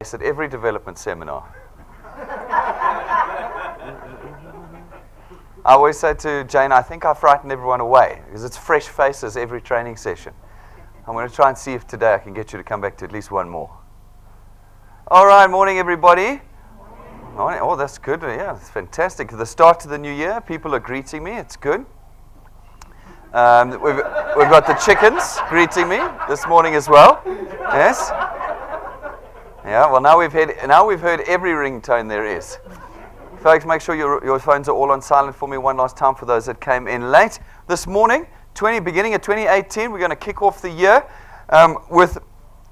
at every development seminar. I always say to Jane, I think I frighten everyone away because it's fresh faces every training session. I'm going to try and see if today I can get you to come back to at least one more. All right, morning everybody. Morning. Oh, that's good. Yeah, it's fantastic. The start of the new year, people are greeting me. It's good. We've got the chickens greeting me this morning as well. Yes. Yeah. Well, now we've heard every ringtone there is. Folks, make sure your phones are all on silent for me one last time for those that came in late. This morning, beginning of 2018, we're going to kick off the year with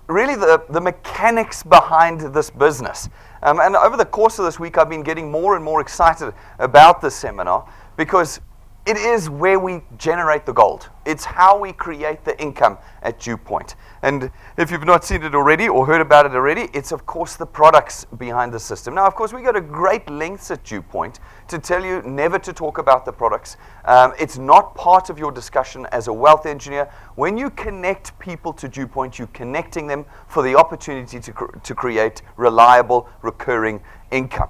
really the mechanics behind this business. And over the course of this week, I've been getting more and more excited about this seminar because it is where we generate the gold. It's how we create the income at DuePoint. And if you've not seen it already or heard about it already, it's of course the products behind the system. Now, of course, we go to great lengths at DuePoint to tell you never to talk about the products. It's not part of your discussion as a wealth engineer. When you connect people to DuePoint, you're connecting them for the opportunity to create reliable, recurring income.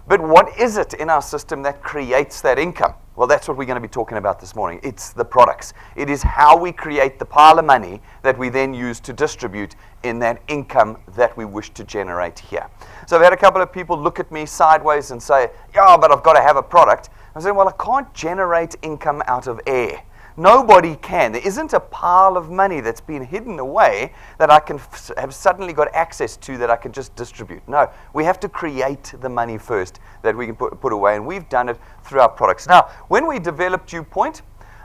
But what is it in our system that creates that income? Well, that's what we're going to be talking about this morning. It's the products. It is how we create the pile of money that we then use to distribute in that income that we wish to generate here. So I've had a couple of people look at me sideways and say, yeah, but I've got to have a product. I'm saying, well, I can't generate income out of air. Nobody can. There isn't a pile of money that's been hidden away that I can have suddenly got access to that I can just distribute. No, we have to create the money first that we can put away, and we've done it through our products. Now, when we developed DuePoint,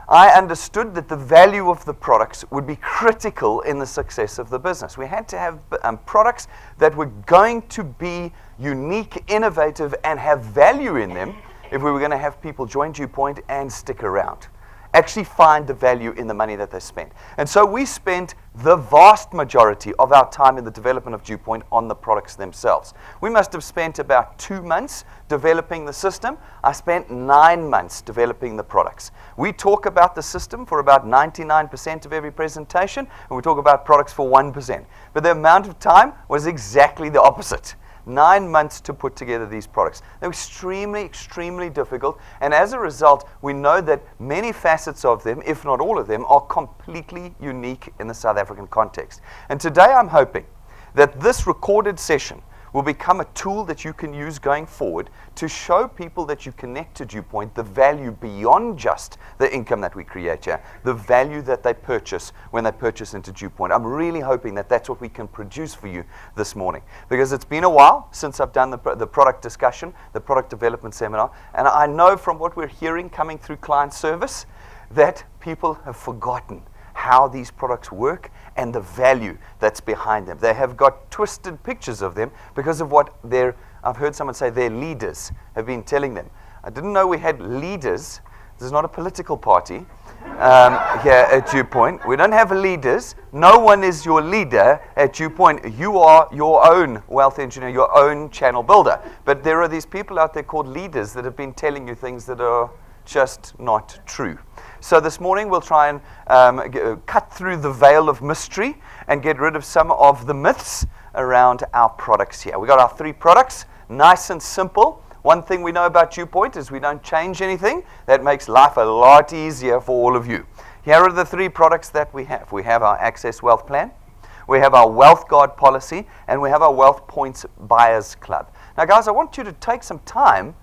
I understood that the value of the products would be critical in the success of the business. We had to have products that were going to be unique, innovative, and have value in them if we were going to have people join DuePoint and stick around. Actually find the value in the money that they spent. And so we spent the vast majority of our time in the development of DuePoint on the products themselves. We must have spent about 2 months developing the system. I spent 9 months developing the products. We talk about the system for about 99% of every presentation, and we talk about products for 1%. But the amount of time was exactly the opposite. 9 months to put together these products. They're extremely, extremely difficult, and as a result, we know that many facets of them, if not all of them, are completely unique in the South African context. And today I'm hoping that this recorded session will become a tool that you can use going forward to show people that you connect to DuePoint the value beyond just the income that we create here, the value that they purchase when they purchase into DuePoint. I'm really hoping that that's what we can produce for you this morning, because it's been a while since I've done the product discussion, the product development seminar, and I know from what we're hearing coming through client service that people have forgotten how these products work and the value that's behind them. They have got twisted pictures of them because of what I've heard someone say their leaders have been telling them. I didn't know we had leaders. This is not a political party here at DuePoint. We don't have leaders. No one is your leader at DuePoint. You are your own wealth engineer, your own channel builder. But there are these people out there called leaders that have been telling you things that are just not true. So this morning we'll try and cut through the veil of mystery and get rid of some of the myths around our products here. We've got our 3 products, nice and simple. One thing we know about DuePoint is we don't change anything. That makes life a lot easier for all of you. Here are the 3 products that we have. We have our Access Wealth Plan, we have our Wealth Guard policy, and we have our Wealth Points Buyers Club. Now guys, I want you to take some time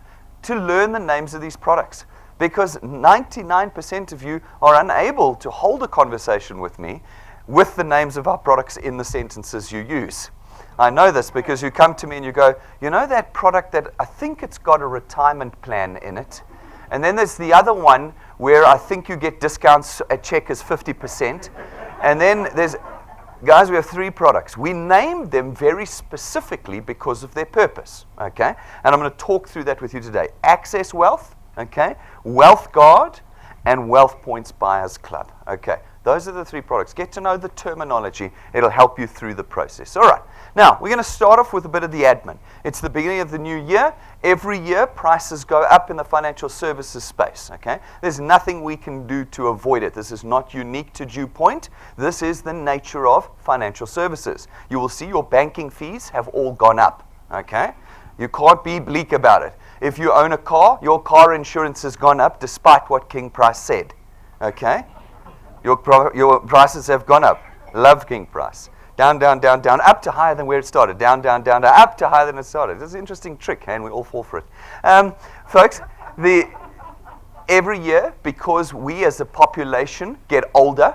to learn the names of these products, because 99% of you are unable to hold a conversation with me with the names of our products in the sentences you use. I know this because you come to me and you go, you know that product that I think it's got a retirement plan in it? And then there's the other one where I think you get discounts at Checkers 50%. And then there's, guys, we have 3 products. We named them very specifically because of their purpose, okay? And I'm going to talk through that with you today. Access Wealth, okay, Wealth Guard, and Wealth Points Buyers Club. Okay, Those are the 3 products. Get to know the terminology. It'll help you through the process. All right. Now, we're going to start off with a bit of the admin. It's the beginning of the new year. Every year, prices go up in the financial services space. Okay? There's nothing we can do to avoid it. This is not unique to DuePoint. This is the nature of financial services. You will see your banking fees have all gone up. Okay? You can't be bleak about it. If you own a car, your car insurance has gone up despite what King Price said. Okay? Your prices have gone up. Love King Price. Down, down, down, down, up to higher than where it started. Down, down, down, down, up to higher than it started. It's an interesting trick, and we all fall for it. Folks, every year, because we as a population get older,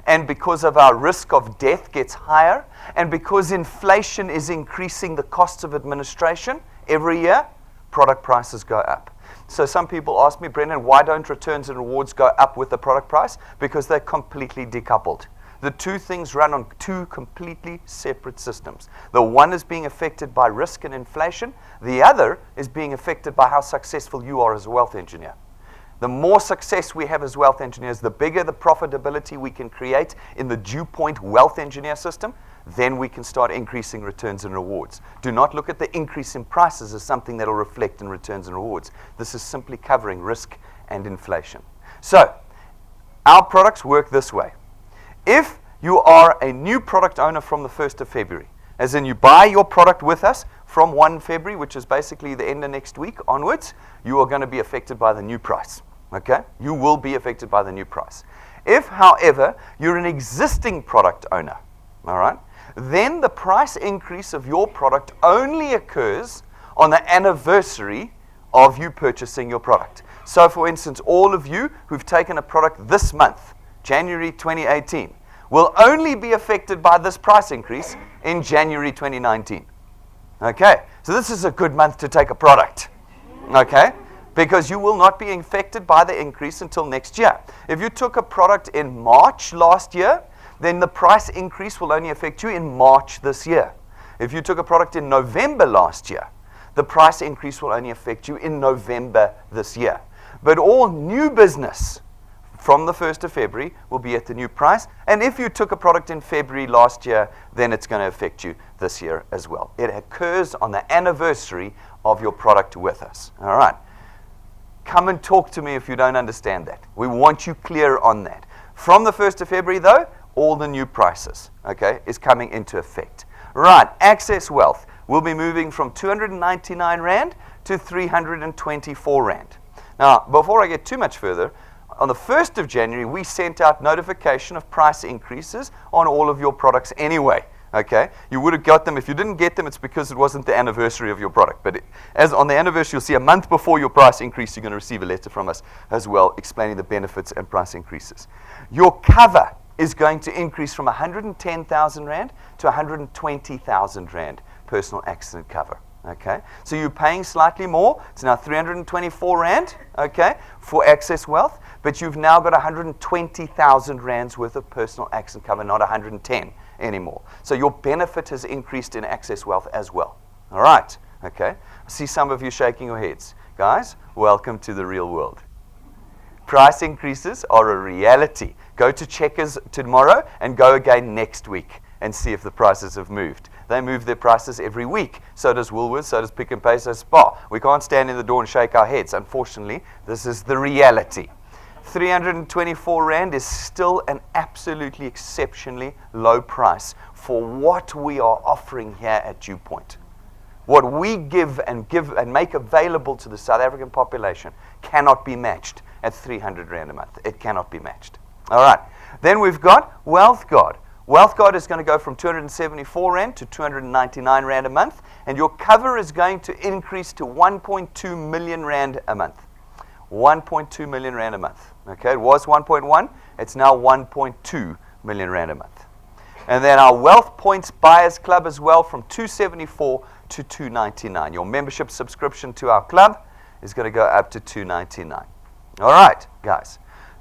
and because of our risk of death gets higher, and because inflation is increasing the costs of administration, every year, product prices go up. So some people ask me, Brendan, why don't returns and rewards go up with the product price? Because they're completely decoupled. The 2 things run on 2 completely separate systems. The one is being affected by risk and inflation. The other is being affected by how successful you are as a wealth engineer. The more success we have as wealth engineers, the bigger the profitability we can create in the DuePoint wealth engineer system, then we can start increasing returns and rewards. Do not look at the increase in prices as something that will reflect in returns and rewards. This is simply covering risk and inflation. So, our products work this way. If you are a new product owner from the 1st of February, as in you buy your product with us from 1 February, which is basically the end of next week onwards, you are going to be affected by the new price. Okay? You will be affected by the new price. If, however, you're an existing product owner, all right, then the price increase of your product only occurs on the anniversary of you purchasing your product. So, for instance, all of you who've taken a product this month, January 2018, will only be affected by this price increase in January 2019. Okay, so this is a good month to take a product. Okay, because you will not be affected by the increase until next year. If you took a product in March last year, then the price increase will only affect you in March this year. If you took a product in November last year, the price increase will only affect you in November this year. But all new business from the 1st of February will be at the new price. And if you took a product in February last year, then it's going to affect you this year as well. It occurs on the anniversary of your product with us. All right. Come and talk to me if you don't understand that. We want you clear on that. From the 1st of February, though, all the new prices, okay, is coming into effect. Right, Access Wealth will be moving from 299 Rand to 324 Rand. Now, before I get too much further, on the 1st of January, we sent out notification of price increases on all of your products anyway. Okay, you would have got them. If you didn't get them, it's because it wasn't the anniversary of your product. But as on the anniversary, you'll see a month before your price increase, you're going to receive a letter from us as well explaining the benefits and price increases. Your cover is going to increase from 110,000 Rand to 120,000 Rand personal accident cover. Okay, so you're paying slightly more. It's now 324 Rand, okay, for Access Wealth, but you've now got 120,000 Rands worth of personal accident cover, not 110 anymore. So your benefit has increased in Access Wealth as well. All right, okay. I see some of you shaking your heads. Guys, welcome to the real world. Price increases are a reality. Go to Checkers tomorrow and go again next week and see if the prices have moved. They move their prices every week. So does Woolworths, so does Pick n Pay, so does Spar. We can't stand in the door and shake our heads. Unfortunately, this is the reality. 324 Rand is still an absolutely exceptionally low price for what we are offering here at DuePoint. What we give and make available to the South African population cannot be matched at 300 Rand a month. It cannot be matched. All right. Then we've got Wealth Guard. Wealth Guard is going to go from 274 Rand to 299 Rand a month, and your cover is going to increase to 1.2 million Rand a month. 1.2 million Rand a month. Okay, it was 1.1, it's now 1.2 million Rand a month. And then our Wealth Points Buyers Club as well from 274 to 299. Your membership subscription to our club is going to go up to 299. All right, guys,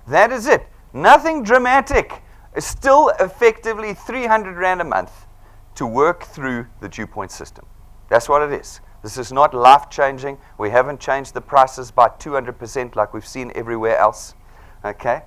that is it. Nothing dramatic. It's still effectively 300 Rand a month to work through the DuePoint system. That's what it is. This is not life-changing. We haven't changed the prices by 200% like we've seen everywhere else. Okay?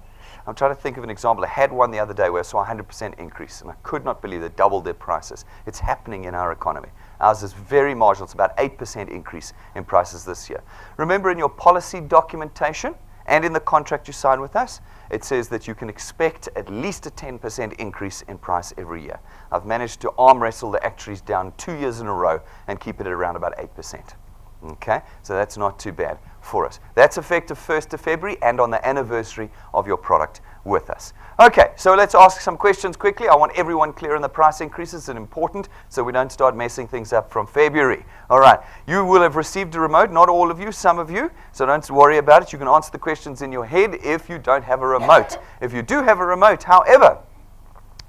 I'm trying to think of an example. I had one the other day where I saw a 100% increase, and I could not believe they doubled their prices. It's happening in our economy. Ours is very marginal. It's about 8% increase in prices this year. Remember, in your policy documentation and in the contract you sign with us, it says that you can expect at least a 10% increase in price every year. I've managed to arm wrestle the actuaries down 2 years in a row and keep it at around about 8%. Okay, so that's not too bad for us. That's effective 1st of February and on the anniversary of your product with us. Okay, so let's ask some questions quickly. I want everyone clear on the price increases. It's important so we don't start messing things up from February. All right, you will have received a remote, not all of you, some of you, so don't worry about it. You can answer the questions in your head if you don't have a remote. If you do have a remote, however,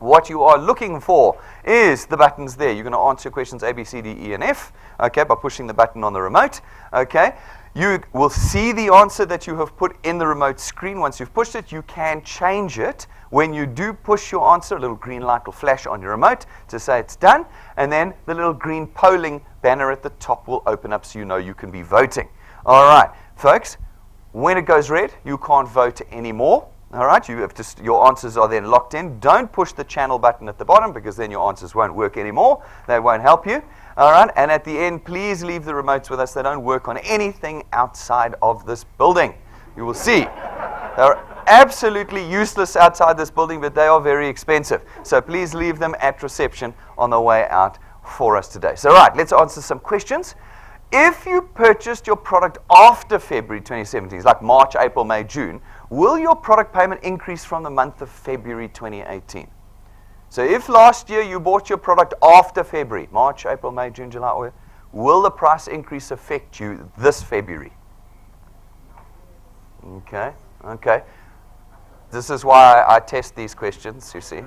what you are looking for is the buttons there. You're going to answer your questions A, B, C, D, E, and F, okay, by pushing the button on the remote, okay. You will see the answer that you have put in the remote screen. Once you've pushed it, you can change it. When you do push your answer, a little green light will flash on your remote to say it's done, and then the little green polling banner at the top will open up so you know you can be voting. All right, folks, when it goes red, you can't vote anymore. All right, you have to, your answers are then locked in. Don't push the channel button at the bottom because then your answers won't work anymore. They won't help you. All right, and at the end, please leave the remotes with us. They don't work on anything outside of this building. You will see. They're absolutely useless outside this building, but they are very expensive. So please leave them at reception on the way out for us today. So, right, let's answer some questions. If you purchased your product after February 2017, like March, April, May, June, will your product payment increase from the month of February 2018? So if last year you bought your product after February, March, April, May, June, July, will the price increase affect you this February? Okay, okay. This is why I test these questions, you see.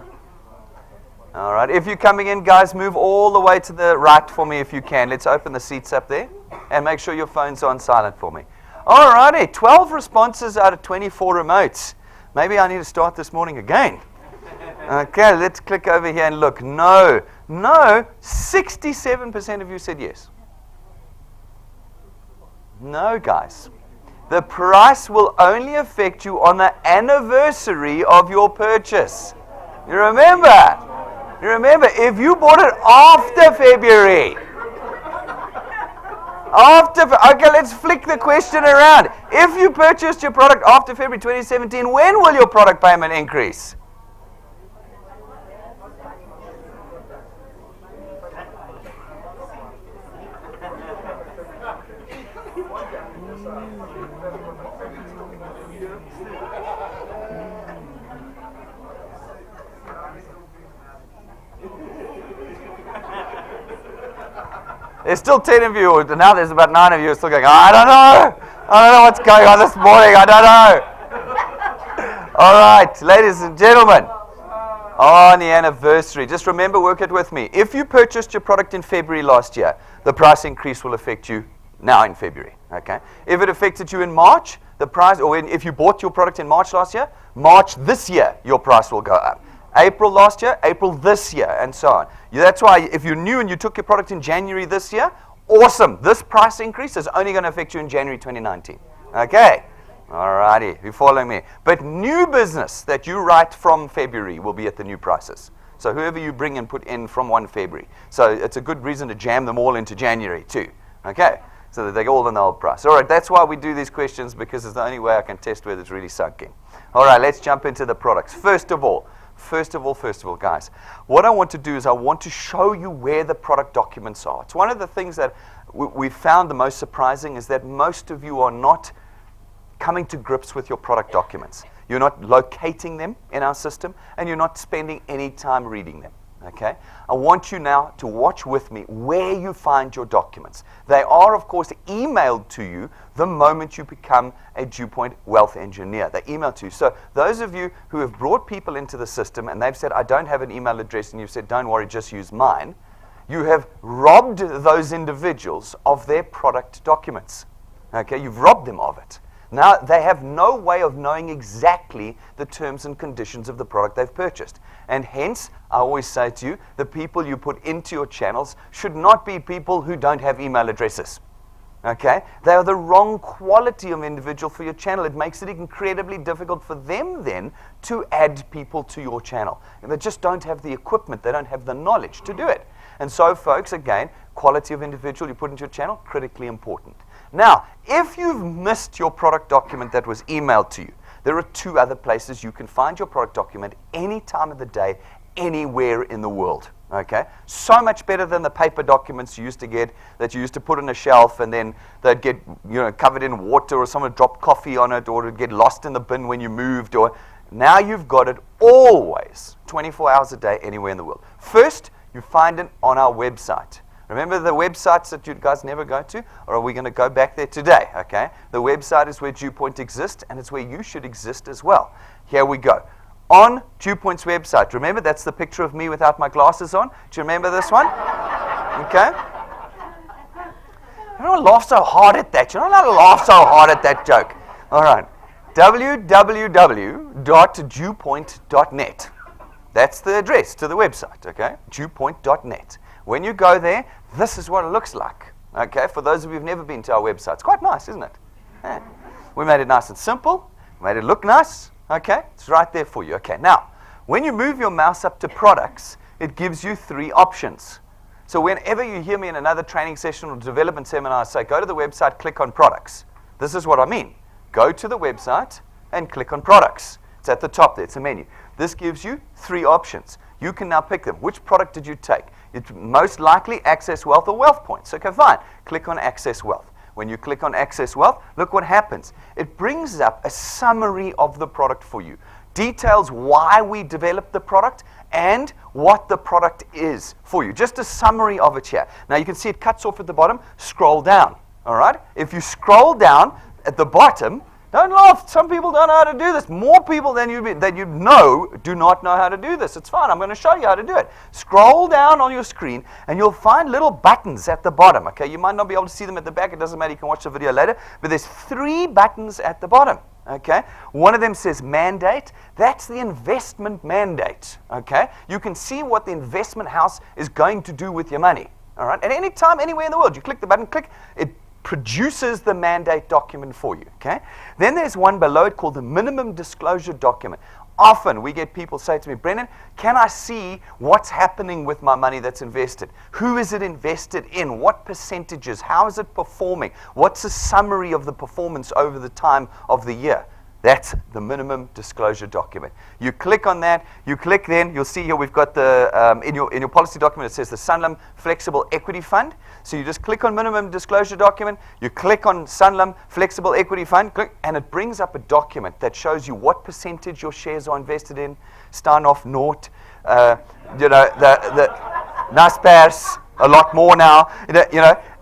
All right, if you're coming in, guys, move all the way to the right for me if you can. Let's open the seats up there and make sure your phone's on silent for me. All righty, 12 responses out of 24 remotes. Maybe I need to start this morning again. Okay, let's click over here and look. No, 67% of you said yes. No, guys. The price will only affect you on the anniversary of your purchase. You remember, if you bought it after February, okay, let's flick the question around. If you purchased your product after February 2017, when will your product payment increase? There's still 10 of you, and now there's about 9 of you still going, I don't know what's going on this morning, I don't know. All right, ladies and gentlemen, on the anniversary, just remember, work it with me. If you purchased your product in February last year, the price increase will affect you now in February, okay? If it affected you in March, the price, or if you bought your product in March last year, March this year, your price will go up. April last year, April this year, and so on. That's why if you're new and you took your product in January this year, awesome. This price increase is only going to affect you in January 2019. Okay? All righty. You're following me. But new business that you write from February will be at the new prices. So whoever you bring and put in from 1 February. So it's a good reason to jam them all into January too. Okay? So that they're all in the old price. All right, that's why we do these questions, because it's the only way I can test whether it's really sunk in. All right, let's jump into the products. First of all, guys, what I want to do is I want to show you where the product documents are. It's one of the things that we found the most surprising is that most of you are not coming to grips with your product documents. You're not locating them in our system, and you're not spending any time reading them. Okay? I want you now to watch with me where you find your documents. They are, of course, emailed to you the moment you become a DuePoint Wealth Engineer. They're emailed to you. So those of you who have brought people into the system and they've said, I don't have an email address, and you've said, don't worry, just use mine, you have robbed those individuals of their product documents. Okay? You've robbed them of it. Now, they have no way of knowing exactly the terms and conditions of the product they've purchased. And hence, I always say to you, the people you put into your channels should not be people who don't have email addresses. Okay? They are the wrong quality of individual for your channel. It makes it incredibly difficult for them then to add people to your channel. And they just don't have the equipment. They don't have the knowledge to do it. And so, folks, again, quality of individual you put into your channel, critically important. Now, if you've missed your product document that was emailed to you, there are 2 other places you can find your product document any time of the day, anywhere in the world. Okay? So much better than the paper documents you used to get that you used to put on a shelf and then they'd get covered in water or someone dropped coffee on it or it'd get lost in the bin when you moved. Or now you've got it always, 24 hours a day, anywhere in the world. First, you find it on our website. Remember the websites that you guys never go to? Or are we going to go back there today? Okay? The website is where DuePoint exists, and it's where you should exist as well. Here we go. On DuePoint's website, remember that's the picture of me without my glasses on? Do you remember this one? Okay? You don't laugh so hard at that. You're not allowed to laugh so hard at that joke. All right. www.DuePoint.net. That's the address to the website, okay? DuePoint.net. When you go there, this is what it looks like, okay? For those of you who've never been to our website. It's quite nice, isn't it? Yeah. We made it nice and simple. We made it look nice, okay? It's right there for you. Okay, now, when you move your mouse up to products, it gives you 3 options. So whenever you hear me in another training session or development seminar say, go to the website, click on products. This is what I mean. Go to the website and click on products. It's at the top there. It's a menu. This gives you 3 options. You can now pick them. Which product did you take? It's most likely Access Wealth or Wealth Points. Okay, fine. Click on Access Wealth. When you click on Access Wealth, look what happens. It brings up a summary of the product for you. Details why we developed the product and what the product is for you. Just a summary of it here. Now you can see it cuts off at the bottom. Scroll down. All right? If you scroll down at the bottom, don't laugh. Some people don't know how to do this. More people than you know do not know how to do this. It's fine. I'm going to show you how to do it. Scroll down on your screen, and you'll find little buttons at the bottom. Okay, you might not be able to see them at the back. It doesn't matter. You can watch the video later. But there's 3 buttons at the bottom. Okay, one of them says mandate. That's the investment mandate. Okay, you can see what the investment house is going to do with your money. All right, at any time, anywhere in the world, you click the button, click it. Produces the mandate document for you, okay? Then there's one below it called the minimum disclosure document. Often we get people say to me, Brendan, can I see what's happening with my money that's invested? Who is it invested in? What percentages? How is it performing? What's a summary of the performance over the time of the year? That's the minimum disclosure document. You click on that. You click then. You'll see here we've got the in your policy document. It says the Sanlam Flexible Equity Fund. So you just click on minimum disclosure document. You click on Sanlam Flexible Equity Fund, click, and it brings up a document that shows you what percentage your shares are invested in. Steinhoff, naught. The Naspers, a lot more now.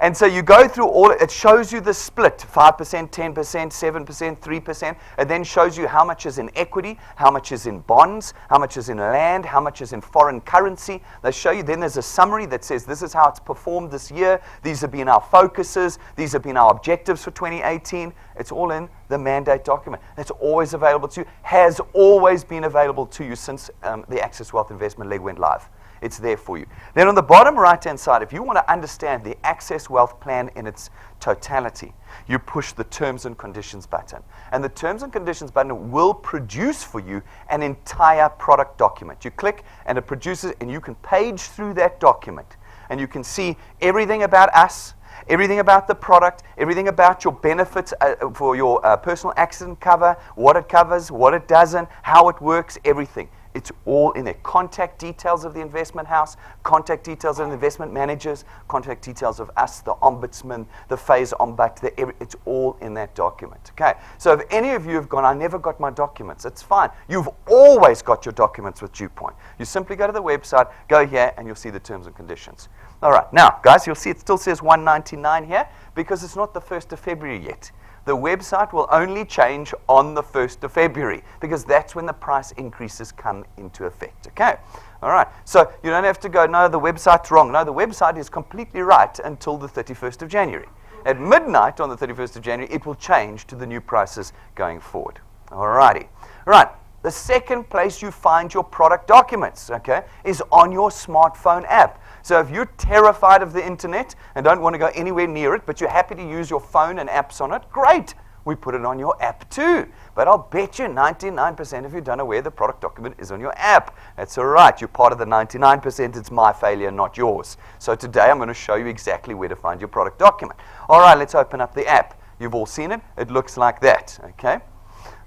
And so you go through all. It shows you the split: 5%, 10%, 7%, 3%. It then shows you how much is in equity, how much is in bonds, how much is in land, how much is in foreign currency. They show you. Then there's a summary that says this is how it's performed this year. These have been our focuses. These have been our objectives for 2018. It's all in the mandate document. It's always available to you. Has always been available to you since the Access Wealth Investment leg went live. It's there for you. Then on the bottom right-hand side, if you want to understand the Access Wealth plan in its totality, you push the Terms and Conditions button. And the Terms and Conditions button will produce for you an entire product document. You click and it produces, and you can page through that document. And you can see everything about us, everything about the product, everything about your benefits for your personal accident cover, what it covers, what it doesn't, how it works, everything. It's all in there. Contact details of the investment house, contact details of the investment managers, contact details of us, the ombudsman, the phase ombud, it's all in that document. Okay. So if any of you have gone, I never got my documents, it's fine. You've always got your documents with DuePoint. You simply go to the website, go here, and you'll see the terms and conditions. All right. Now, guys, you'll see it still says $199 here because it's not the 1st of February yet. The website will only change on the 1st of February because that's when the price increases come into effect. Okay? All right. So you don't have to go, no, the website's wrong. No, the website is completely right until the 31st of January. At midnight on the 31st of January, it will change to the new prices going forward. All righty. All right. The second place you find your product documents, okay, is on your smartphone app. So if you're terrified of the internet and don't want to go anywhere near it, but you're happy to use your phone and apps on it, great. We put it on your app too. But I'll bet you 99% of you don't know where the product document is on your app. That's all right. You're part of the 99%. It's my failure, not yours. So today I'm going to show you exactly where to find your product document. All right, let's open up the app. You've all seen it. It looks like that, okay?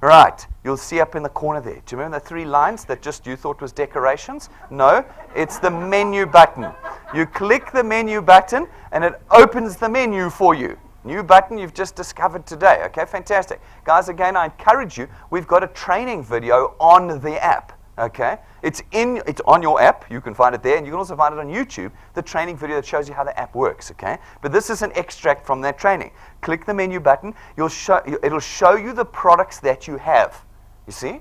Right, you'll see up in the corner there. Do you remember the 3 lines that just you thought was decorations? No, it's the menu button. You click the menu button and it opens the menu for you. New button you've just discovered today. Okay, fantastic. Guys, again, I encourage you. We've got a training video on the app. Okay, it's on your app. You can find it there, and you can also find it on YouTube. The training video that shows you how the app works. Okay, but this is an extract from that training. Click the menu button. It'll show you the products that you have. You see?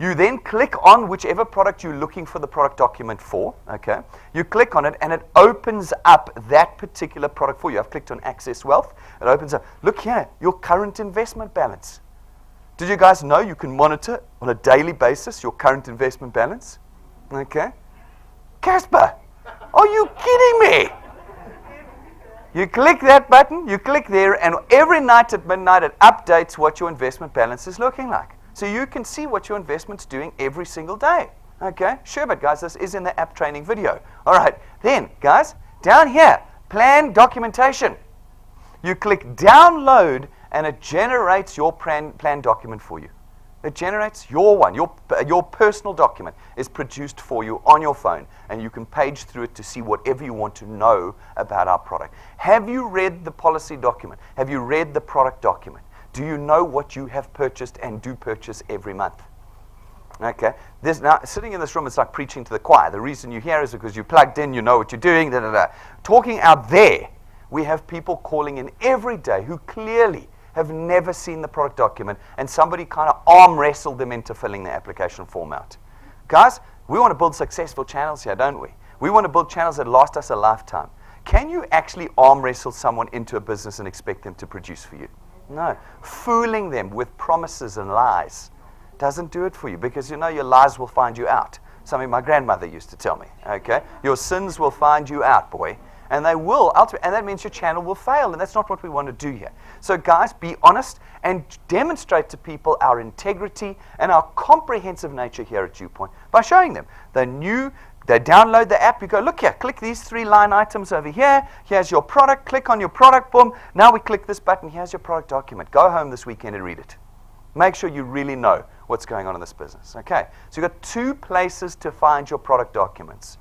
You then click on whichever product you're looking for the product document for, okay? You click on it, and it opens up that particular product for you. I've clicked on Access Wealth. It opens up. Look here, your current investment balance. Did you guys know you can monitor on a daily basis your current investment balance? Okay? Casper, are you kidding me? You click that button, you click there, and every night at midnight it updates what your investment balance is looking like. So you can see what your investment's doing every single day. Okay? Sure, but guys, this is in the app training video. All right. Then, guys, down here, plan documentation. You click download, and it generates your plan document for you. It generates your one. Your personal document is produced for you on your phone, and you can page through it to see whatever you want to know about our product. Have you read the policy document? Have you read the product document? Do you know what you have purchased and do purchase every month? Okay. Now, sitting in this room, it's like preaching to the choir. The reason you're here is because you're plugged in, you know what you're doing, da, da, da. Talking out there, we have people calling in every day who clearly have never seen the product document, and somebody kind of arm wrestled them into filling the application form out. Guys, we want to build successful channels here, don't we? We want to build channels that last us a lifetime. Can you actually arm wrestle someone into a business and expect them to produce for you? No. Fooling them with promises and lies doesn't do it for you, because you know your lies will find you out. Something my grandmother used to tell me, okay? Your sins will find you out, boy. And they will, and that means your channel will fail, and that's not what we want to do here. So guys, be honest and demonstrate to people our integrity and our comprehensive nature here at DuePoint by showing them they download the app, you go, look here, click these 3 line items over here, here's your product, click on your product, boom, now we click this button, here's your product document. Go home this weekend and read it. Make sure you really know what's going on in this business, okay? So you've got 2 places to find your product documents.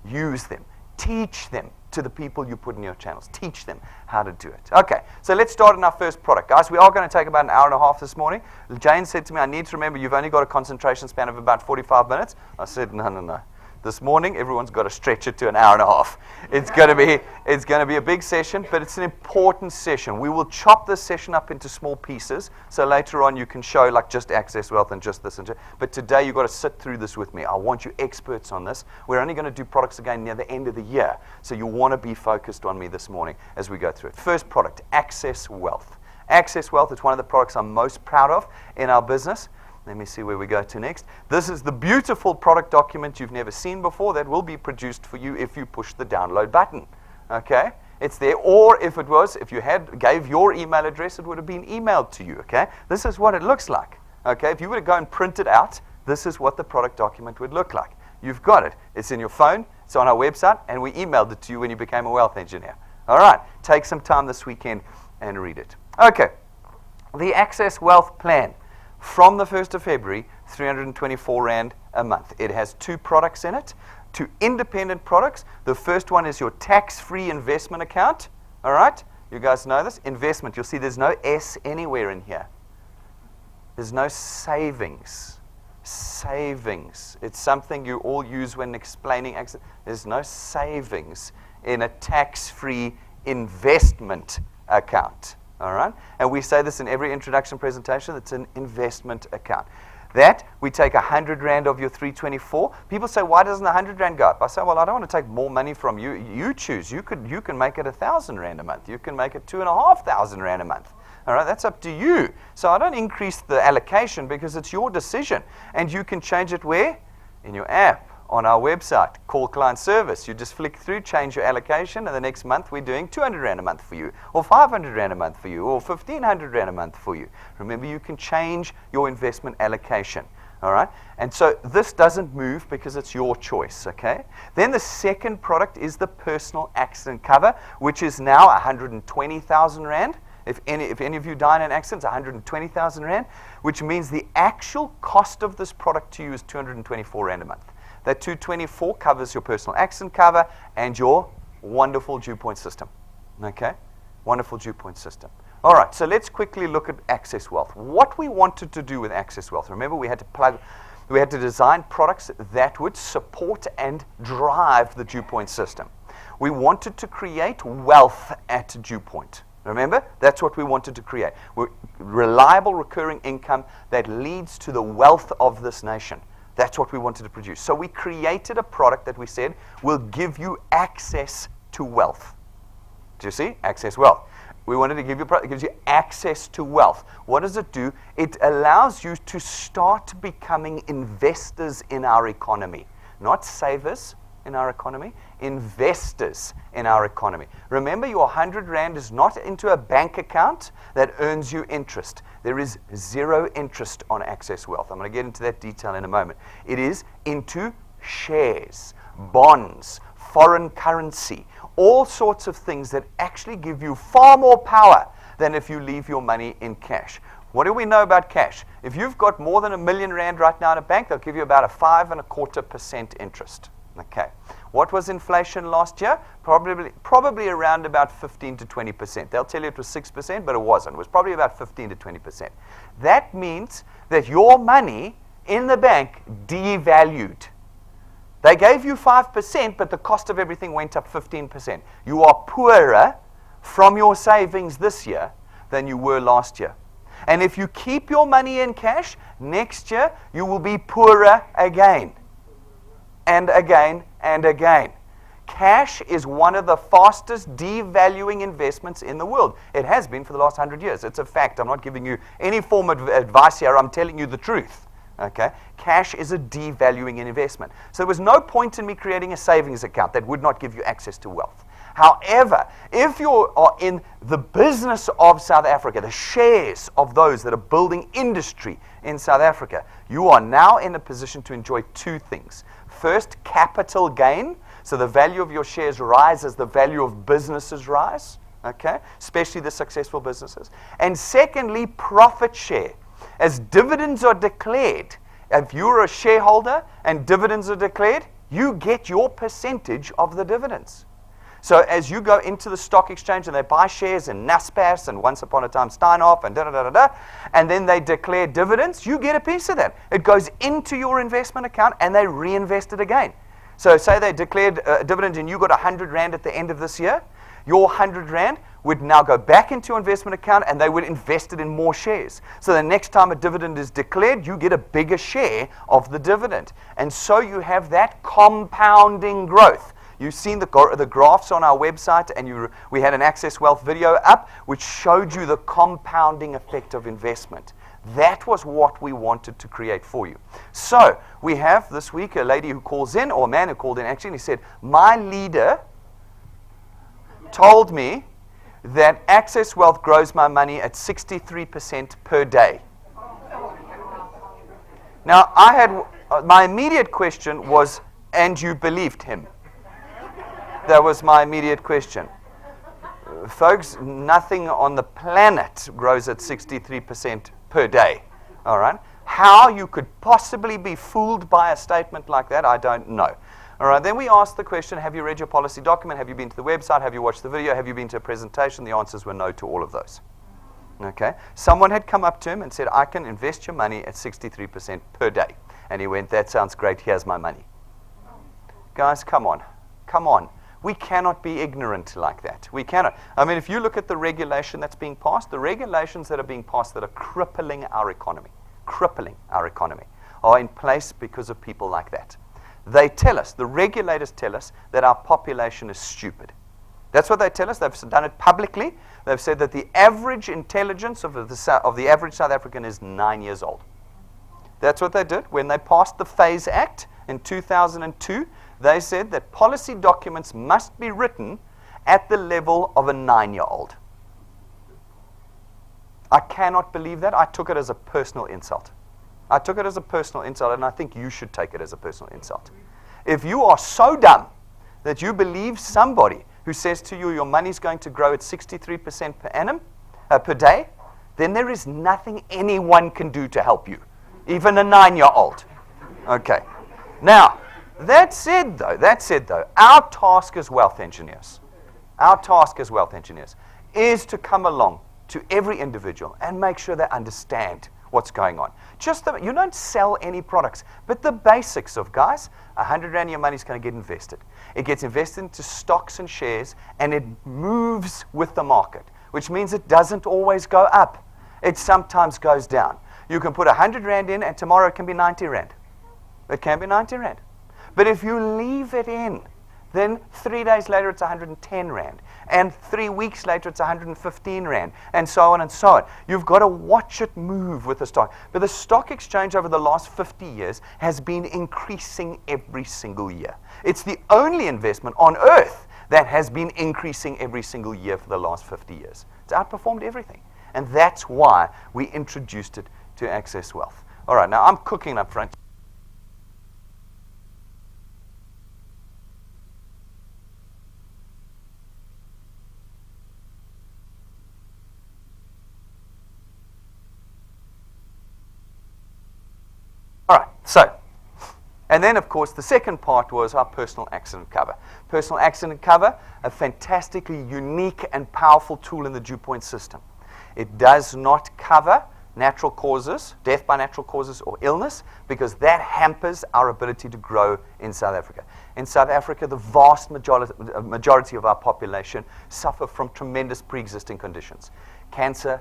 Use them. Teach them to the people you put in your channels. Teach them how to do it. Okay, so let's start on our first product. Guys, we are going to take about an hour and a half this morning. Jane said to me, I need to remember you've only got a concentration span of about 45 minutes. I said, no. This morning, everyone's got to stretch it to an hour and a half. It's going to be a big session, but it's an important session. We will chop this session up into small pieces, so later on you can show like just Access Wealth and just this and just. But today you've got to sit through this with me. I want you experts on this. We're only going to do products again near the end of the year, so you want to be focused on me this morning as we go through it. First product, Access Wealth. Access Wealth is one of the products I'm most proud of in our business. Let me see where we go to next. This is the beautiful product document you've never seen before that will be produced for you if you push the download button. Okay? It's there. Or if you gave your email address, it would have been emailed to you. Okay? This is what it looks like. Okay? If you were to go and print it out, this is what the product document would look like. You've got it. It's in your phone. It's on our website. And we emailed it to you when you became a wealth engineer. All right. Take some time this weekend and read it. Okay. The Access Wealth Plan. From the 1st of February, 324 Rand a month. It has 2 products in it, 2 independent products. The first one is your tax-free investment account. All right? You guys know this. Investment. You'll see there's no S anywhere in here. There's no savings. Savings. It's something you all use when explaining. There's no savings in a tax-free investment account. All right? And we say this in every introduction presentation. It's an investment account. That, we take 100 Rand of your 324. People say, why doesn't 100 Rand go up? I say, well, I don't want to take more money from you. You choose. You can make it 1,000 Rand a month. You can make it 2,500 Rand a month. All right, that's up to you. So I don't increase the allocation because it's your decision. And you can change it where? In your app, on our website. Call client service. You just flick through, change your allocation, and the next month we're doing 200 Rand a month for you, or 500 Rand a month for you, or 1,500 Rand a month for you. Remember, you can change your investment allocation. All right? And so this doesn't move because it's your choice, okay? Then the second product is the personal accident cover, which is now 120,000 Rand. If any of you die in an accident, it's 120,000 Rand, which means the actual cost of this product to you is 224 Rand a month. That 224 covers your personal accident cover and your wonderful DuePoint system, okay? Wonderful DuePoint system. All right, so let's quickly look at Access Wealth. What we wanted to do with Access Wealth, remember we had to design products that would support and drive the DuePoint system. We wanted to create wealth at DuePoint. Remember, that's what we wanted to create. Reliable recurring income that leads to the wealth of this nation. That's what we wanted to produce. So we created a product that we said will give you access to wealth. Do you see? Access Wealth. We wanted to give you a product that gives you access to wealth. What does it do? It allows you to start becoming investors in our economy. Not savers in our economy, investors in our economy. Remember, your 100 Rand is not into a bank account that earns you interest. There is zero interest on Access Wealth. I'm going to get into that detail in a moment. It is into shares, bonds, foreign currency, all sorts of things that actually give you far more power than if you leave your money in cash. What do we know about cash? If you've got more than R1 million right now in a bank, they'll give you about a 5.25% interest. Okay. What was inflation last year? Probably around about 15 to 20%. They'll tell you it was 6%, but it wasn't. It was probably about 15 to 20%. That means that your money in the bank devalued. They gave you 5%, but the cost of everything went up 15%. You are poorer from your savings this year than you were last year. And if you keep your money in cash, next year you will be poorer again. And again, and again. Cash is one of the fastest devaluing investments in the world. It has been for the last 100 years. It's a fact. I'm not giving you any form of advice here. I'm telling you the truth. Okay? Cash is a devaluing investment. So there was no point in me creating a savings account that would not give you access to wealth. However, if you are in the business of South Africa, the shares of those that are building industry in South Africa, you are now in a position to enjoy two things. First, capital gain. So the value of your shares rise as the value of businesses rise, okay? Especially the successful businesses. And secondly, profit share. As dividends are declared, if you're a shareholder and dividends are declared, you get your percentage of the dividends. So as you go into the stock exchange and they buy shares in Naspers and once upon a time Steinhoff and and then they declare dividends, you get a piece of that. It goes into your investment account and they reinvest it again. So say they declared a dividend and you got 100 Rand at the end of this year, your 100 Rand would now go back into your investment account and they would invest it in more shares. So the next time a dividend is declared, you get a bigger share of the dividend. And so you have that compounding growth. You've seen the graphs on our website, and we had an Access Wealth video up which showed you the compounding effect of investment. That was what we wanted to create for you. So we have this week a lady who calls in, or a man who called in actually, and he said, my leader told me that Access Wealth grows my money at 63% per day. Now, my immediate question was, and you believed him? That was my immediate question. Folks, nothing on the planet grows at 63% per day. All right? How you could possibly be fooled by a statement like that, I don't know. All right, then we asked the question, have you read your policy document? Have you been to the website? Have you watched the video? Have you been to a presentation? The answers were no to all of those. Okay? Someone had come up to him and said, I can invest your money at 63% per day. And he went, that sounds great. Here's my money. Guys, come on. Come on. We cannot be ignorant like that. We cannot. I mean, if you look at the regulation that's being passed, the regulations that are being passed that are crippling our economy, are in place because of people like that. They tell us, the regulators tell us, that our population is stupid. That's what they tell us. They've done it publicly. They've said that the average intelligence of the average South African is 9 years old. That's what they did. When they passed the Phase Act in 2002, they said that policy documents must be written at the level of a 9-year-old. I cannot believe that. I took it as a personal insult. I took it as a personal insult, and I think you should take it as a personal insult. If you are so dumb that you believe somebody who says to you your money's going to grow at 63% per annum, per day, then there is nothing anyone can do to help you, even a 9-year-old. Okay. Now, that said though, our task as wealth engineers is to come along to every individual and make sure they understand what's going on. You don't sell any products, but the basics of, guys, 100 Rand of your money is going to get invested. It gets invested into stocks and shares, and it moves with the market, which means it doesn't always go up. It sometimes goes down. You can put 100 Rand in, and tomorrow it can be 90 Rand. It can be 90 Rand. But if you leave it in, then 3 days later it's 110 Rand. And 3 weeks later it's 115 Rand. And so on and so on. You've got to watch it move with the stock. But the stock exchange over the last 50 years has been increasing every single year. It's the only investment on earth that has been increasing every single year for the last 50 years. It's outperformed everything. And that's why we introduced it to Access Wealth. All right, now I'm cooking up front. All right, so, and then of course the second part was our personal accident cover. Personal accident cover, a fantastically unique and powerful tool in the DuePoint system. It does not cover natural causes, death by natural causes or illness, because that hampers our ability to grow in South Africa. In South Africa, the vast majority of our population suffer from tremendous pre-existing conditions. Cancer,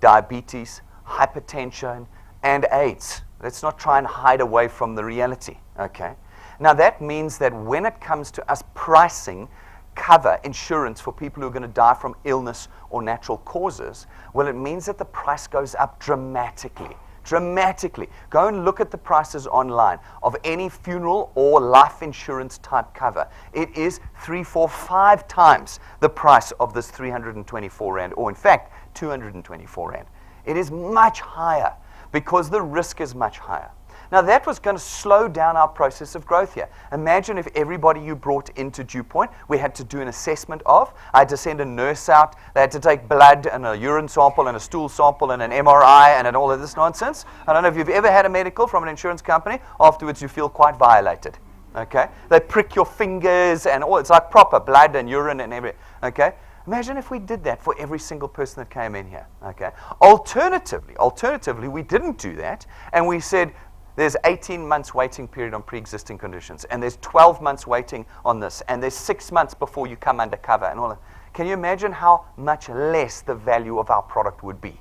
diabetes, hypertension, and AIDS. Let's not try and hide away from the reality, okay? Now that means that when it comes to us pricing cover insurance for people who are going to die from illness or natural causes, well, it means that the price goes up dramatically. Dramatically. Go and look at the prices online of any funeral or life insurance type cover. It is 3, 4, 5 times the price of this 324 Rand, or in fact, 224 Rand. It is much higher because the risk is much higher. Now that was going to slow down our process of growth here. Imagine if everybody you brought into DuePoint, we had to do an assessment of. I had to send a nurse out. They had to take blood and a urine sample and a stool sample and an MRI and all of this nonsense. I don't know if you've ever had a medical from an insurance company. Afterwards you feel quite violated. Okay? They prick your fingers and all. It's like proper blood and urine and everything. Okay? Imagine if we did that for every single person that came in here. Okay? Alternatively, we didn't do that, and we said, there's 18 months waiting period on pre-existing conditions, and there's 12 months waiting on this, and there's 6 months before you come under cover and all that. Can you imagine how much less the value of our product would be?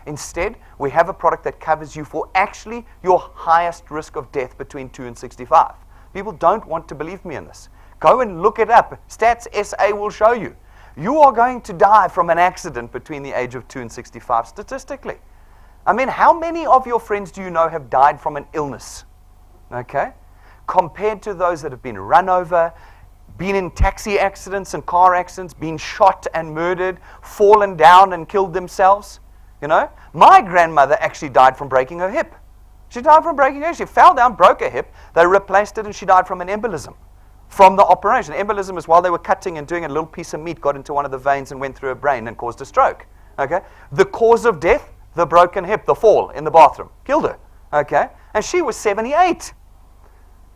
Instead, we have a product that covers you for actually your highest risk of death between 2 and 65. People don't want to believe me in this. Go and look it up. Stats SA will show you. You are going to die from an accident between the age of 2 and 65 statistically. I mean, how many of your friends do you know have died from an illness? Okay? Compared to those that have been run over, been in taxi accidents and car accidents, been shot and murdered, fallen down and killed themselves. You know? My grandmother actually died from breaking her hip. She died from breaking her hip. She fell down, broke her hip, they replaced it, and she died from an embolism. From the operation. Embolism is while they were cutting and doing a little piece of meat got into one of the veins and went through her brain and caused a stroke. Okay? The cause of death, the broken hip, the fall in the bathroom, killed her. Okay? And she was 78.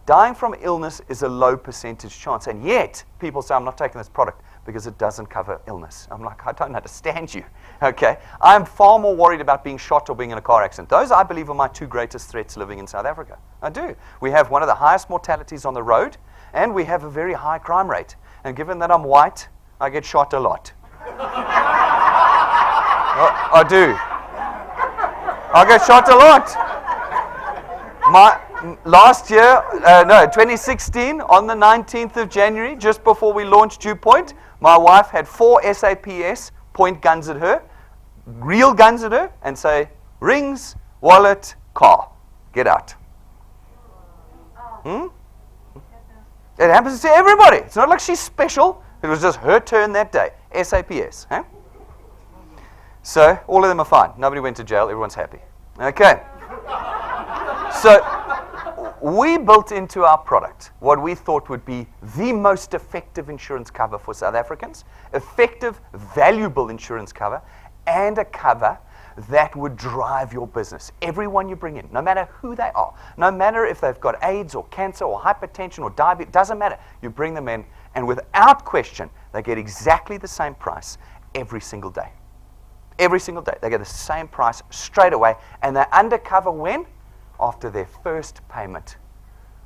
Dying from illness is a low percentage chance, and yet people say, I'm not taking this product because it doesn't cover illness. I'm like, I don't understand you. Okay? I'm far more worried about being shot or being in a car accident. Those, I believe, are my 2 greatest threats living in South Africa. I do. We have one of the highest mortalities on the road, and we have a very high crime rate. And given that I'm white, I get shot a lot. I do. I get shot a lot. Last year, 2016, on the 19th of January, just before we launched DuePoint, my wife had 4 SAPS point guns at her, real guns at her, and say, rings, wallet, car, get out. It happens to everybody. It's not like she's special. It was just her turn that day. SAPS. Huh? So all of them are fine. Nobody went to jail. Everyone's happy. Okay. So we built into our product what we thought would be the most effective insurance cover for South Africans, effective, valuable insurance cover, and a cover that would drive your business. Everyone you bring in, no matter who they are, no matter if they've got AIDS or cancer or hypertension or diabetes, doesn't matter. You bring them in, and without question, they get exactly the same price every single day. Every single day. They get the same price straight away, and they're undercover when? After their first payment.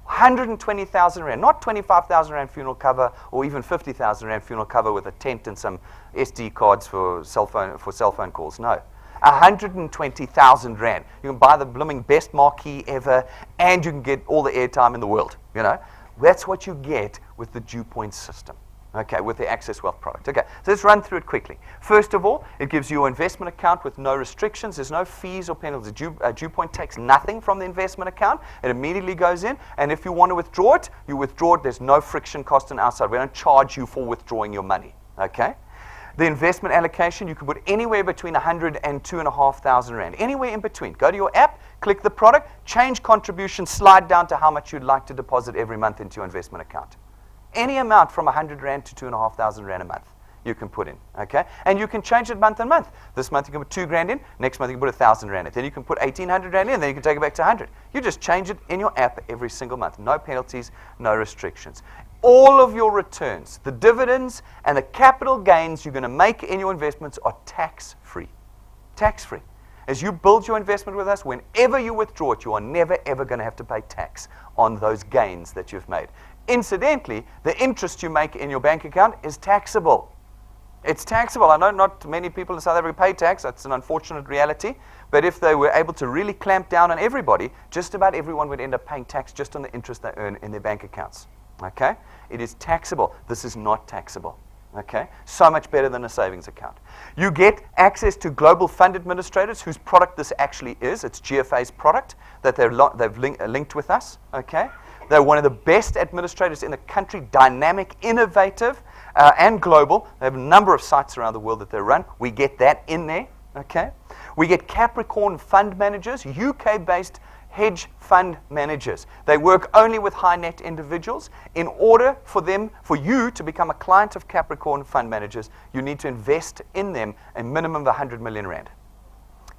120,000 Rand, not 25,000 Rand funeral cover or even 50,000 Rand funeral cover with a tent and some SD cards for cell phone calls. No. 120,000 Rand. You can buy the blooming best marquee ever, and you can get all the airtime in the world. You know, that's what you get with the DuePoint system. Okay, with the Access Wealth product. Okay, so let's run through it quickly. First of all, it gives you an investment account with no restrictions. There's no fees or penalties. DuePoint takes nothing from the investment account. It immediately goes in, and if you want to withdraw it, you withdraw it. There's no friction cost on our side. We don't charge you for withdrawing your money. Okay? The investment allocation, you can put anywhere between 100 and 2,500 Rand. Anywhere in between. Go to your app, click the product, change contribution, slide down to how much you'd like to deposit every month into your investment account. Any amount from 100 Rand to 2,500 Rand a month you can put in, okay? And you can change it month on month. This month you can put 2 grand in, next month you can put 1,000 Rand in. Then you can put 1,800 Rand in, then you can take it back to 100. You just change it in your app every single month. No penalties, no restrictions. All of your returns, the dividends and the capital gains you're going to make in your investments are tax-free. Tax-free. As you build your investment with us, whenever you withdraw it, you are never, ever going to have to pay tax on those gains that you've made. Incidentally, the interest you make in your bank account is taxable. It's taxable. I know not many people in South Africa pay tax. That's an unfortunate reality. But if they were able to really clamp down on everybody, just about everyone would end up paying tax just on the interest they earn in their bank accounts. Okay? It is taxable. This is not taxable. Okay? So much better than a savings account. You get access to global fund administrators whose product this actually is. It's GFA's product that they've linked with us. Okay? They're one of the best administrators in the country, dynamic, innovative, and global. They have a number of sites around the world that they run. We get that in there, okay? We get Capricorn fund managers, UK-based hedge fund managers. They work only with high net individuals. In order for you to become a client of Capricorn fund managers, you need to invest in them a minimum of 100 million Rand.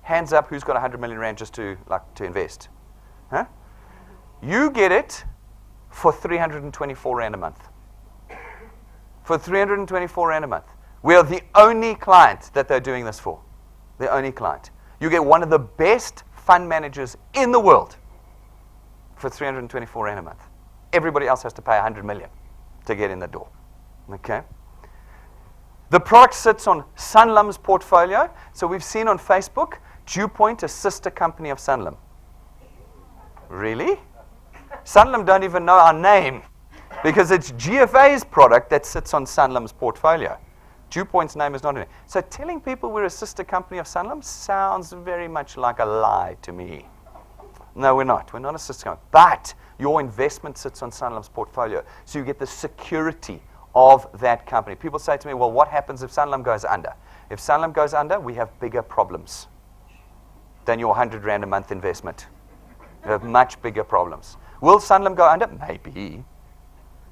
Hands up, who's got 100 million Rand just to invest? Huh? You get it for 324 Rand a month. For 324 Rand a month. We are the only client that they're doing this for. The only client. You get one of the best fund managers in the world for 324 Rand a month. Everybody else has to pay 100 million to get in the door. Okay? The product sits on Sanlam's portfolio. So we've seen on Facebook, DuePoint, a sister company of Sanlam. Really? Sanlam don't even know our name because it's GFA's product that sits on Sanlam's portfolio. DuePoint's name is not in it. So telling people we're a sister company of Sanlam sounds very much like a lie to me. No, we're not. We're not a sister company. But your investment sits on Sanlam's portfolio. So you get the security of that company. People say to me, well, what happens if Sanlam goes under? If Sanlam goes under, we have bigger problems than your 100 Rand a month investment. We have much bigger problems. Will Sanlam go under? Maybe.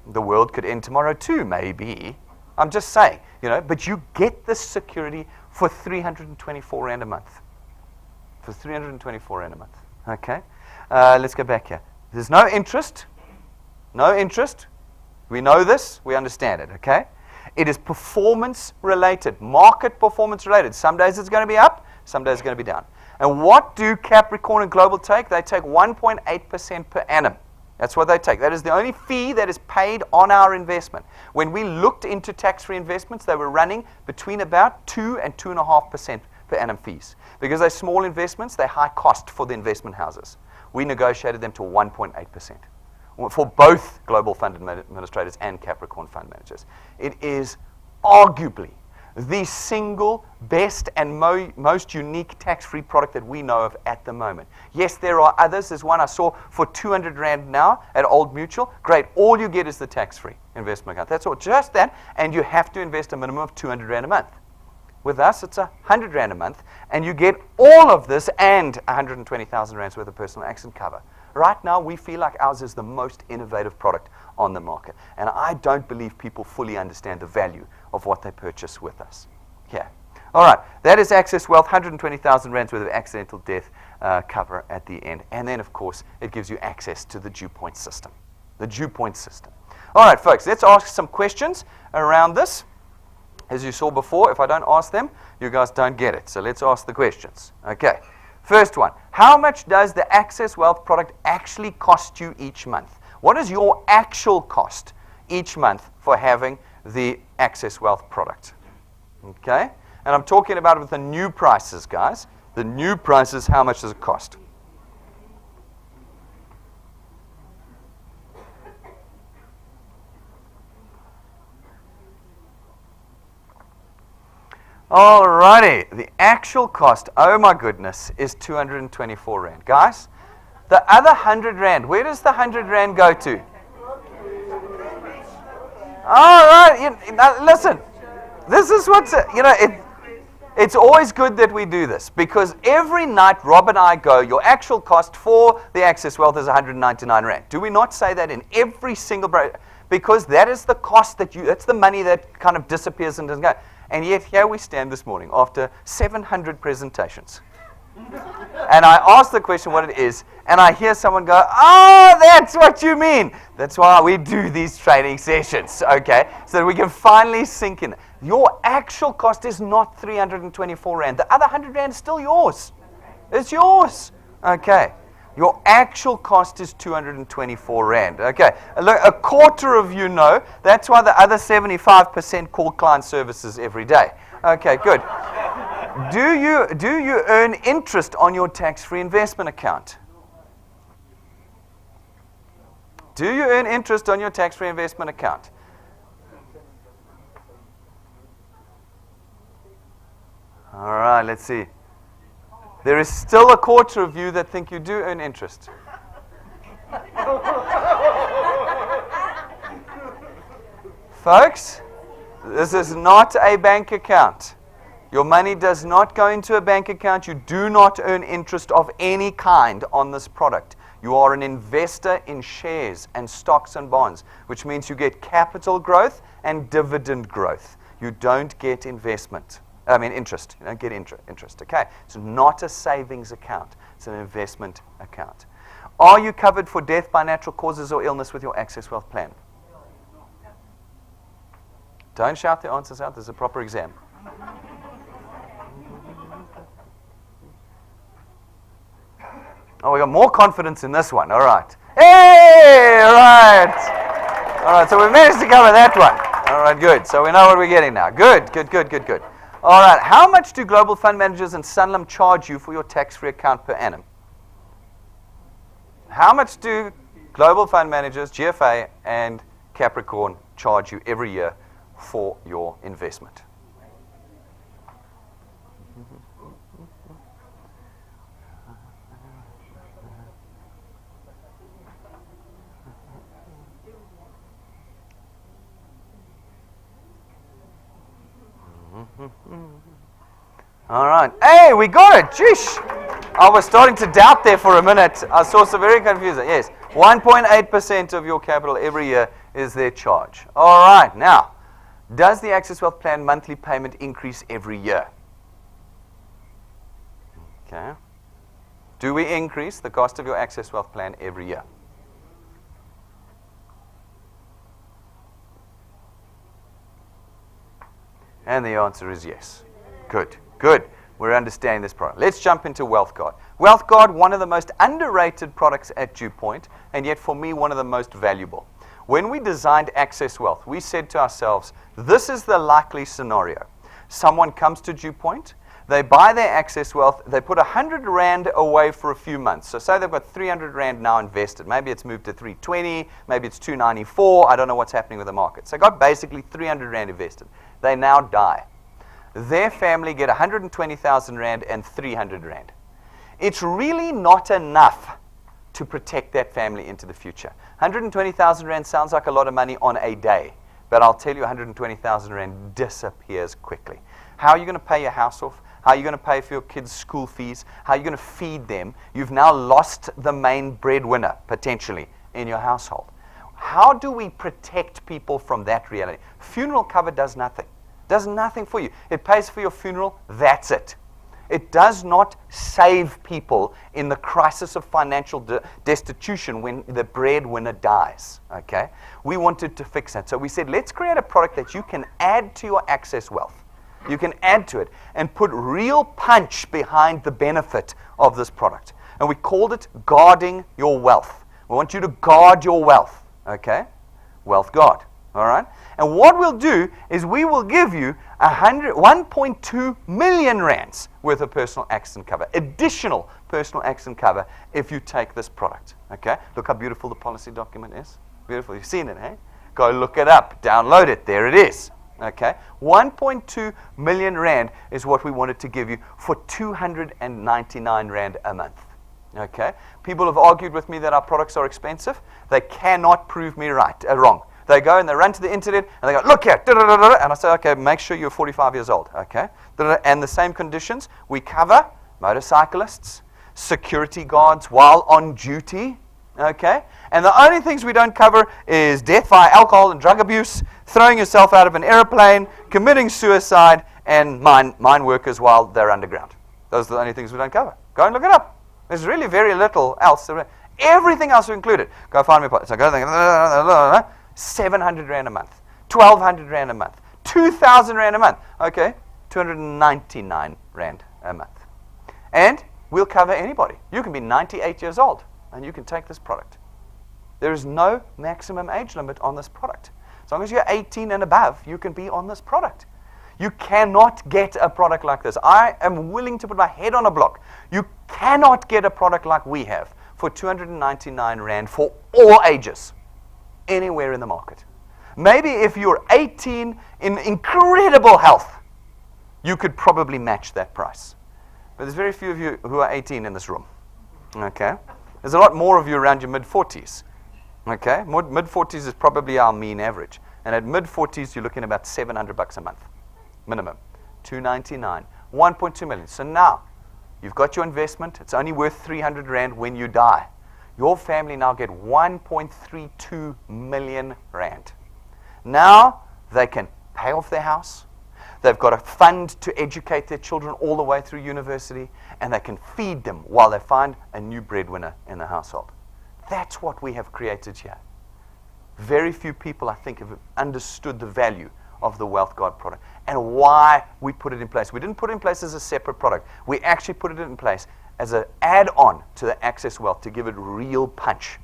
The world could end tomorrow too, maybe. I'm just saying, but you get this security for 324 Rand a month. For 324 Rand a month. Okay? Let's go back here. There's no interest. No interest. We know this. We understand it, okay? It is performance related, market performance related. Some days it's going to be up, some days it's going to be down. And what do Capricorn and Global take? They take 1.8% per annum. That's what they take. That is the only fee that is paid on our investment. When we looked into tax-free investments, they were running between about 2 and 2.5% per annum fees. Because they're small investments, they're high cost for the investment houses. we negotiated them to 1.8% for both global fund administrators and Capricorn fund managers. It is arguably the single best and most unique tax-free product that we know of at the moment. Yes, there are others. There's one I saw for 200 Rand now at Old Mutual. Great. All you get is the tax-free investment account. That's all. Just that. And you have to invest a minimum of 200 Rand a month. With us, it's 100 Rand a month. And you get all of this and 120,000 Rands worth of personal accident cover. Right now, we feel like ours is the most innovative product on the market. And I don't believe people fully understand the value of what they purchase with us. Yeah. All right. That is Access Wealth, 120,000 Rands worth of accidental death cover at the end. And then, of course, it gives you access to the DuePoint system. The DuePoint system. All right, folks, let's ask some questions around this. As you saw before, if I don't ask them, you guys don't get it. So let's ask the questions. Okay. First one. How much does the Access Wealth product actually cost you each month? What is your actual cost each month for having the Access Wealth product? Okay? And I'm talking about it with the new prices, guys. The new prices, how much does it cost? Alrighty, the actual cost, oh my goodness, is 224 Rand. Guys, the other 100 Rand, where does the 100 Rand go to? Alright, listen, this is what's, it's always good that we do this, because every night Rob and I go, your actual cost for the Access Wealth is 199 Rand. Do we not say that in every single break? Because that is the cost that's the money that kind of disappears and doesn't go. And yet here we stand this morning after 700 presentations. And I ask the question what it is, and I hear someone go, oh, that's what you mean. That's why we do these training sessions, okay? So that we can finally sink in. Your actual cost is not 324 Rand. The other 100 Rand is still yours. It's yours. Okay. Your actual cost is 224 Rand. Okay, look, a quarter of you know. That's why the other 75% call client services every day. Okay, good. Do you earn interest on your tax-free investment account? Do you earn interest on your tax-free investment account? All right, let's see. There is still a quarter of you that think you do earn interest. Folks, this is not a bank account. Your money does not go into a bank account. You do not earn interest of any kind on this product. You are an investor in shares and stocks and bonds, which means you get capital growth and dividend growth. You don't get interest. You don't get interest, okay? It's not a savings account. It's an investment account. Are you covered for death by natural causes or illness with your Access Wealth plan? Don't shout the answers out. There's a proper exam. Oh, we got more confidence in this one. All right. Hey, all right. All right, so we managed to cover that one. All right, good. So we know what we're getting now. Good. All right, how much do global fund managers and Sanlam charge you for your tax-free account per annum? How much do global fund managers, GFA, and Capricorn charge you every year for your investment? All right. Hey, we got it. Jeez. I was starting to doubt there for a minute. I saw some very confusing. Yes, 1.8% of your capital every year is their charge. All right. Now, does the Access Wealth plan monthly payment increase every year? Okay. Do we increase the cost of your Access Wealth plan every year? And the answer is yes. Good. We're understanding this product. Let's jump into WealthGuard. WealthGuard, one of the most underrated products at DuePoint, and yet for me, one of the most valuable. When we designed Access Wealth, we said to ourselves, this is the likely scenario. Someone comes to DuePoint, They buy their Access Wealth. They put 100 Rand away for a few months. So say they've got 300 Rand now invested. Maybe it's moved to 320. Maybe it's 294. I don't know what's happening with the market. So got basically 300 Rand invested. They now die. Their family get 120,000 Rand and 300 Rand. It's really not enough to protect that family into the future. 120,000 Rand sounds like a lot of money on a day. But I'll tell you, 120,000 Rand disappears quickly. How are you going to pay your house off? How are you going to pay for your kids' school fees? How are you going to feed them? You've now lost the main breadwinner, potentially, in your household. How do we protect people from that reality? Funeral cover does nothing. Does nothing for you. It pays for your funeral. That's it. It does not save people in the crisis of financial destitution when the breadwinner dies. Okay? We wanted to fix that. So we said, let's create a product that you can add to your Access Wealth. You can add to it and put real punch behind the benefit of this product. And we called it Guarding Your Wealth. We want you to guard your wealth. Okay? Wealth guard. All right? And what we'll do is we will give you 1.2 million rands worth of personal accident cover, additional personal accident cover if you take this product. Okay? Look how beautiful the policy document is. Beautiful. You've seen it, eh? Go look it up. Download it. There it is. Okay? 1.2 million Rand is what we wanted to give you for 299 Rand a month. Okay? People have argued with me that our products are expensive. They cannot prove me wrong. They go and they run to the internet and they go, look here, and I say, okay, make sure you're 45 years old, okay? And the same conditions, we cover motorcyclists, security guards while on duty, okay? And the only things we don't cover is death via alcohol and drug abuse, throwing yourself out of an airplane, committing suicide, and mine workers while they're underground. Those are the only things we don't cover. Go and look it up. There's really very little else. Everything else is included. Go find me. So go think, 700 Rand a month, 1,200 Rand a month, 2,000 Rand a month. Okay, 299 Rand a month. And we'll cover anybody. You can be 98 years old and you can take this product. There is no maximum age limit on this product. As long as you're 18 and above, you can be on this product. You cannot get a product like this. I am willing to put my head on a block. You cannot get a product like we have for 299 Rand for all ages anywhere in the market. Maybe if you're 18 in incredible health, you could probably match that price. But there's very few of you who are 18 in this room. Okay? There's a lot more of you around your mid-40s. Okay? Mid-40s is probably our mean average. And at mid-40s, you're looking at about $700 a month. Minimum. 299. 1.2 million. So now, you've got your investment. It's only worth 300 Rand when you die. Your family now get 1.32 million Rand. Now they can pay off their house. They've got a fund to educate their children all the way through university, and they can feed them while they find a new breadwinner in the household. That's what we have created here. Very few people, I think, have understood the value of the Wealth Guard product and why we put it in place. We didn't put it in place as a separate product. We actually put it in place as an add-on to the Access Wealth to give it real punch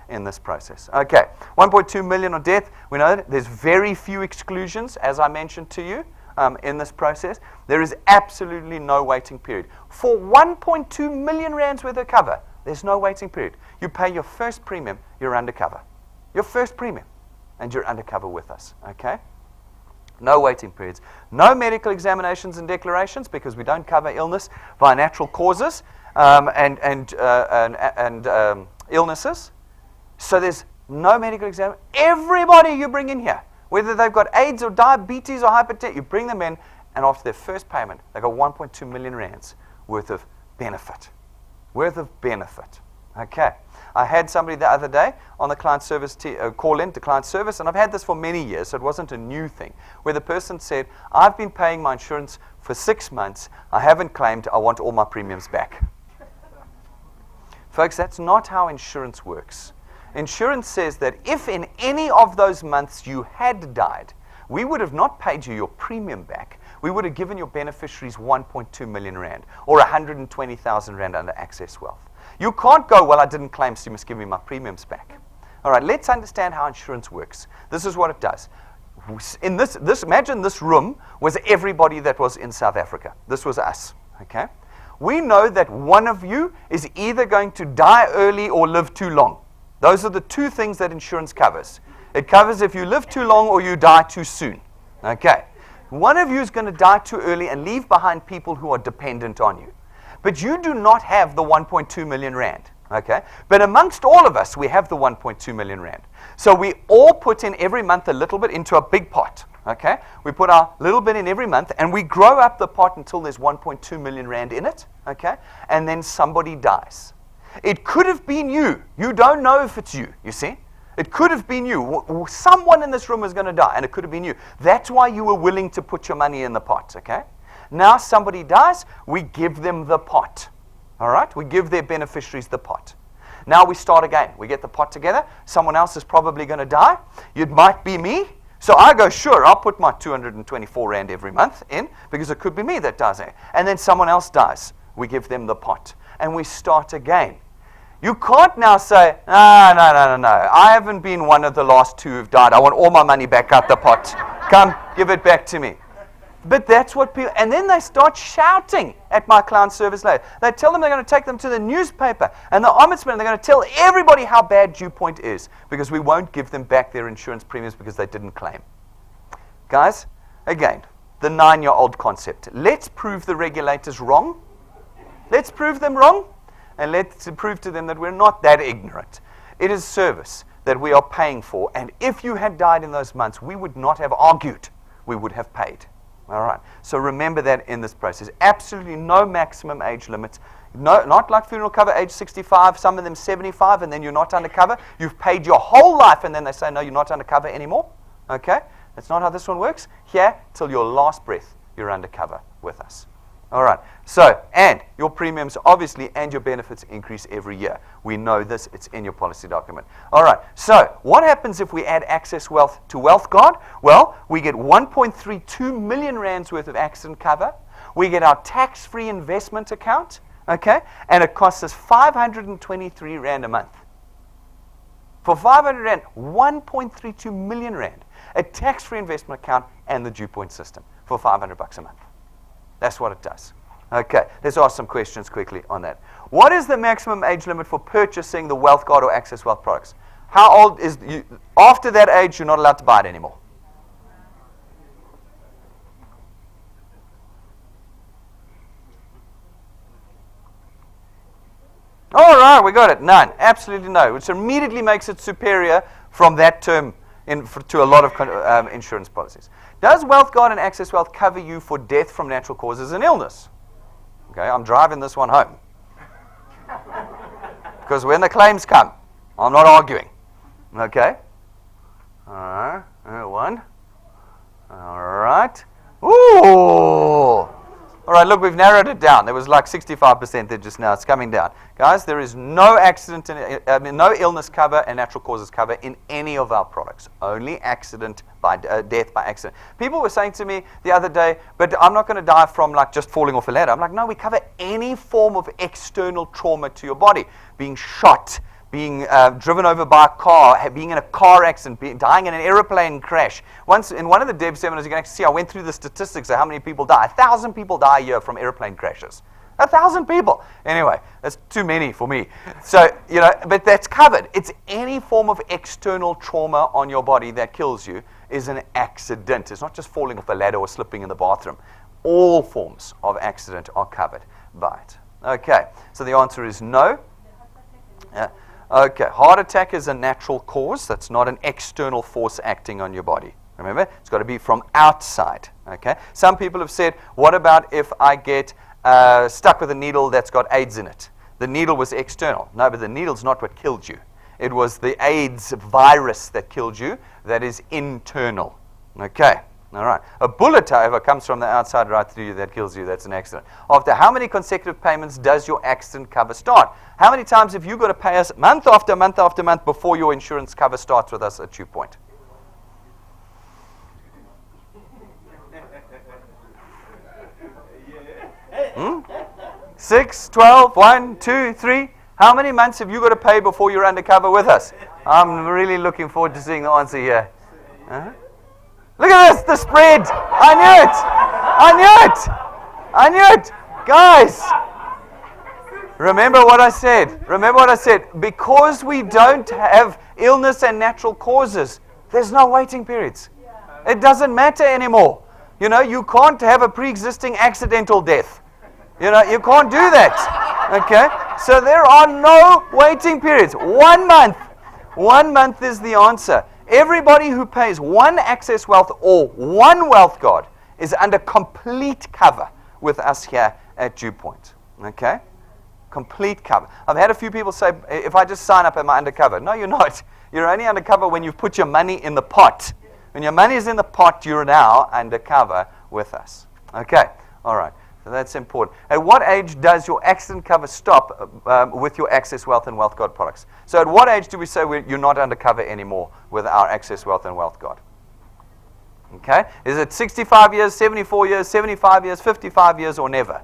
in this process. Okay, 1.2 million on death. We know that there's very few exclusions, as I mentioned to you, in this process. There is absolutely no waiting period. For 1.2 million Rands worth of cover, there's no waiting period. You pay your first premium, you're undercover. Your first premium, and you're undercover with us, okay? No waiting periods. No medical examinations and declarations because we don't cover illness by natural causes and illnesses. So there's no medical exam. Everybody you bring in here, whether they've got AIDS or diabetes or hypertension, you bring them in, and after their first payment, they got 1.2 million Rands worth of benefit. Okay. I had somebody the other day on the client service call in to client service, and I've had this for many years, so it wasn't a new thing, where the person said, I've been paying my insurance for 6 months. I haven't claimed. I want all my premiums back. Folks, that's not how insurance works. Insurance says that if in any of those months you had died, we would have not paid you your premium back. We would have given your beneficiaries 1.2 million Rand or 120,000 Rand under Access Wealth. You can't go, well, I didn't claim, so you must give me my premiums back. All right, let's understand how insurance works. This is what it does. imagine this room was everybody that was in South Africa. This was us, okay? We know that one of you is either going to die early or live too long. Those are the two things that insurance covers. It covers if you live too long or you die too soon, okay? One of you is going to die too early and leave behind people who are dependent on you. But you do not have the 1.2 million rand, okay? But amongst all of us, we have the 1.2 million rand. So we all put in every month a little bit into a big pot, okay? We put our little bit in every month, and we grow up the pot until there's 1.2 million rand in it, okay? And then somebody dies. It could have been you. You don't know if it's you, you see? It could have been you. Someone in this room is going to die, and it could have been you. That's why you were willing to put your money in the pot, okay? Now somebody dies, we give them the pot, all right? We give their beneficiaries the pot. Now we start again. We get the pot together. Someone else is probably going to die. It might be me. So I go, sure, I'll put my 224 rand every month in because it could be me that does it. And then someone else dies. We give them the pot. And we start again. You can't now say, no. I haven't been one of the last two who've died. I want all my money back out the pot. Come, give it back to me. But that's what people, and then they start shouting at my client service later. They tell them they're going to take them to the newspaper and the ombudsman, and they're going to tell everybody how bad DuePoint is because we won't give them back their insurance premiums because they didn't claim. Guys, again, the 9-year-old concept. Let's prove the regulators wrong. Let's prove them wrong, and let's prove to them that we're not that ignorant. It is service that we are paying for, and if you had died in those months, we would not have argued. We would have paid. All right. So remember that in this process. Absolutely no maximum age limit. No, not like funeral cover, age 65, some of them 75, and then you're not undercover. You've paid your whole life, and then they say, no, you're not undercover anymore. Okay? That's not how this one works. Here, till your last breath, you're undercover with us. All right. So, and your premiums, obviously, and your benefits increase every year. We know this. It's in your policy document. All right. So, what happens if we add Access Wealth to Wealth Guard? Well, we get 1.32 million rands worth of accident cover. We get our tax-free investment account, okay? And it costs us 523 rand a month. For 500 rand, 1.32 million rand. A tax-free investment account and the DuePoint system for 500 bucks a month. That's what it does. Okay, let's ask some questions quickly on that. What is the maximum age limit for purchasing the Wealth Guard or Access Wealth products? How old is you? After that age, you're not allowed to buy it anymore. All right, we got it. None. Absolutely no. Which immediately makes it superior from that term to a lot of insurance policies. Does Wealth Guard and Access Wealth cover you for death from natural causes and illness? Okay, I'm driving this one home. Because when the claims come, I'm not arguing. Okay? All right, one. All right. Ooh! All right, look, we've narrowed it down. There was like 65% there just now. It's coming down. Guys, there is no accident, no illness cover and natural causes cover in any of our products. Only accident by death by accident. People were saying to me the other day, but I'm not going to die from like just falling off a ladder. I'm like, no, we cover any form of external trauma to your body. Being shot, being driven over by a car, being in a car accident, dying in an airplane crash. Once in one of the DEB seminars, you can actually see, I went through the statistics of how many people die. 1,000 people die a year from airplane crashes. 1,000 people. Anyway, that's too many for me. So, but that's covered. It's any form of external trauma on your body that kills you is an accident. It's not just falling off a ladder or slipping in the bathroom. All forms of accident are covered by it. Okay, so the answer is no. Yeah. Okay, heart attack is a natural cause. That's not an external force acting on your body. Remember, it's got to be from outside. Okay. Some people have said, what about if I get stuck with a needle that's got AIDS in it? The needle was external. No, but the needle's not what killed you. It was the AIDS virus that killed you that is internal. Okay. All right. A bullet, however, comes from the outside right through you that kills you. That's an accident. After how many consecutive payments does your accident cover start? How many times have you got to pay us month after month after month before your insurance cover starts with us at DuePoint? Hmm? 6, 12, 1, 2, 3. How many months have you got to pay before you're undercover with us? I'm really looking forward to seeing the answer here. Look at this, the spread. I knew it. I knew it. I knew it. Guys, remember what I said. Remember what I said. Because we don't have illness and natural causes, there's no waiting periods. It doesn't matter anymore. You know, you can't have a pre-existing accidental death. You know, you can't do that. Okay? So there are no waiting periods. 1 month. 1 month is the answer. Everybody who pays one Access Wealth or one Wealth Guard is under complete cover with us here at DuePoint. Okay? Complete cover. I've had a few people say, if I just sign up, am I undercover? No, you're not. You're only undercover when you've put your money in the pot. When your money is in the pot, you're now undercover with us. Okay? All right. So that's important. At what age does your accident cover stop with your Access Wealth and Wealth Guard products? So at what age do we say you're not undercover anymore with our Access Wealth and Wealth Guard? Okay? Is it 65 years, 74 years, 75 years, 55 years, or never?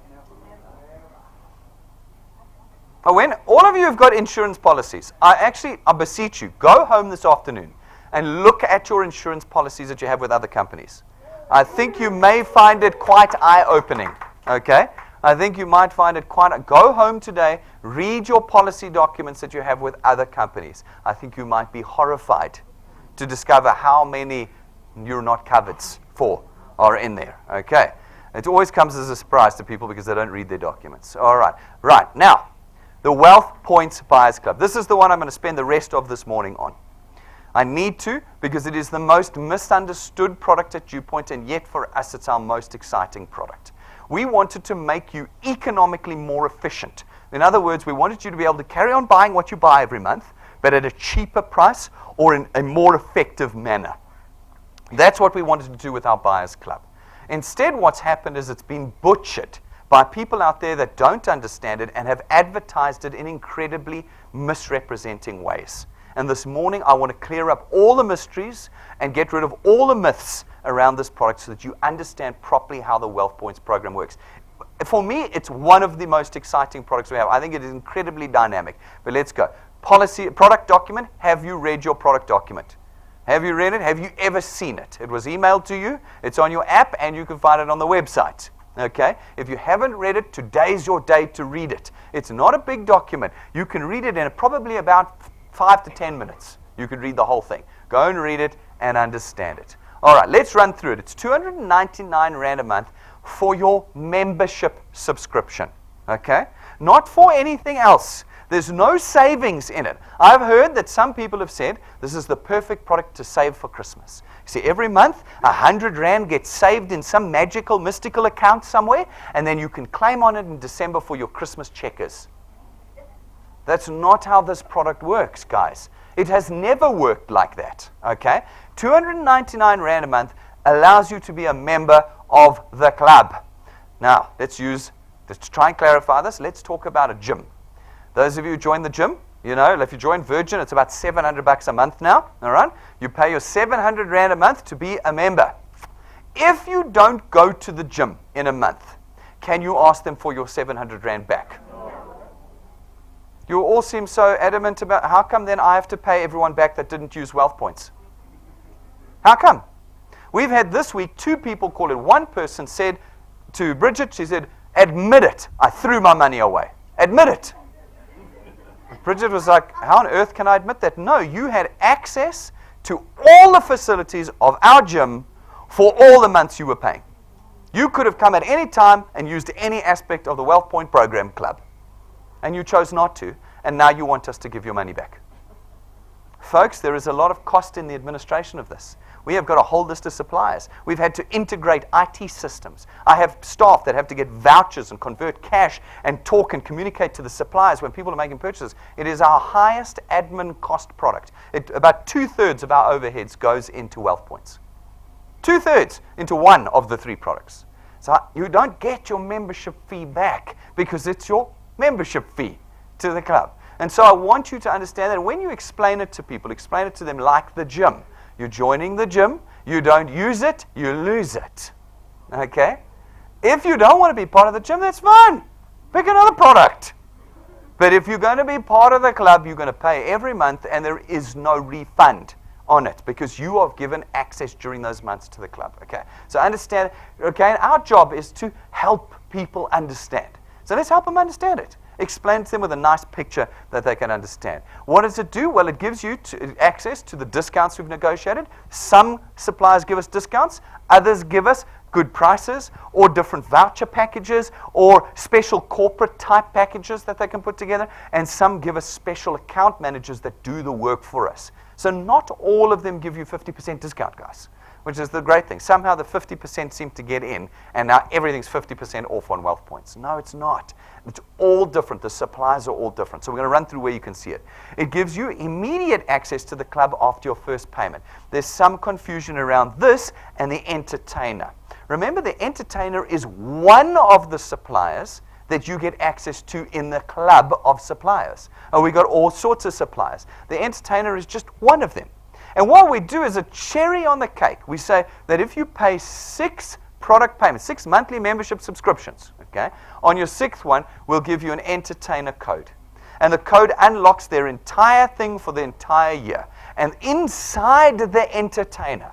When all of you have got insurance policies, I beseech you, go home this afternoon and look at your insurance policies that you have with other companies. I think you may find it quite eye-opening. Okay? I think you might find it go home today, read your policy documents that you have with other companies. I think you might be horrified to discover how many you're not covered for are in there. Okay? It always comes as a surprise to people because they don't read their documents. All right. Right. Now, the Wealth Points Buyers Club. This is the one I'm going to spend the rest of this morning on. I need to because it is the most misunderstood product at DuePoint, and yet for us it's our most exciting product. We wanted to make you economically more efficient. In other words, we wanted you to be able to carry on buying what you buy every month, but at a cheaper price or in a more effective manner. That's what we wanted to do with our Buyers Club. Instead, what's happened is it's been butchered by people out there that don't understand it and have advertised it in incredibly misrepresenting ways. And this morning, I want to clear up all the mysteries and get rid of all the myths around this product so that you understand properly how the Wealth Points program works. For me, it's one of the most exciting products we have. I think it is incredibly dynamic. But let's go. Policy, product document. Have you read your product document? Have you read it? Have you ever seen it? It was emailed to you. It's on your app, and you can find it on the website. Okay? If you haven't read it, today's your day to read it. It's not a big document. You can read it in probably about 5 to 10 minutes. You could read the whole thing. Go and read it and understand it. All right, let's run through it. It's 299 Rand a month for your membership subscription. Okay? Not for anything else. There's no savings in it. I've heard that some people have said this is the perfect product to save for Christmas. See, every month, 100 Rand gets saved in some magical, mystical account somewhere, and then you can claim on it in December for your Christmas checkers. That's not how this product works, guys. It has never worked like that, okay? 299 Rand a month allows you to be a member of the club. Now, let's try and clarify this. Let's talk about a gym. Those of you who join the gym, you know, if you join Virgin, it's about $700 a month now, all right? You pay your 700 Rand a month to be a member. If you don't go to the gym in a month, can you ask them for your 700 Rand back? You all seem so adamant about how come then I have to pay everyone back that didn't use Wealth Points? How come? We've had this week 2 people call it. One person said to Bridget, she said, admit it, I threw my money away. Admit it. Bridget was like, how on earth can I admit that? No, you had access to all the facilities of our gym for all the months you were paying. You could have come at any time and used any aspect of the Wealth Point program club. And you chose not to, and now you want us to give your money back. Folks, there is a lot of cost in the administration of this. We have got a whole list of suppliers. We've had to integrate IT systems. I have staff that have to get vouchers and convert cash and talk and communicate to the suppliers when people are making purchases. It is our highest admin cost product. About 2/3 of our overheads goes into Wealth Points. 2/3 into one of the 3 products. So you don't get your membership fee back because it's your membership fee to the club. And so I want you to understand that when you explain it to people, explain it to them like the gym. You're joining the gym, you don't use it, you lose it. Okay? If you don't want to be part of the gym, that's fine. Pick another product. But if you're going to be part of the club, you're going to pay every month and there is no refund on it because you are given access during those months to the club. Okay, so understand. Okay, our job is to help people understand. So let's help them understand it. Explain to them with a nice picture that they can understand. What does it do? Well, it gives you access to the discounts we've negotiated. Some suppliers give us discounts, others give us good prices, or different voucher packages, or special corporate type packages that they can put together, and some give us special account managers that do the work for us. So not all of them give you 50% discount, guys, which is the great thing. Somehow the 50% seem to get in, and now everything's 50% off on wealth points. No, it's not. It's all different. The suppliers are all different. So we're going to run through where you can see it. It gives you immediate access to the club after your first payment. There's some confusion around this and the entertainer. Remember, the entertainer is one of the suppliers that you get access to in the club of suppliers. And we got all sorts of suppliers. The entertainer is just one of them. And what we do is a cherry on the cake. We say that if you pay 6 product payments, 6 monthly membership subscriptions, okay, on your 6th one, we'll give you an entertainer code. And the code unlocks their entire thing for the entire year. And inside the entertainer,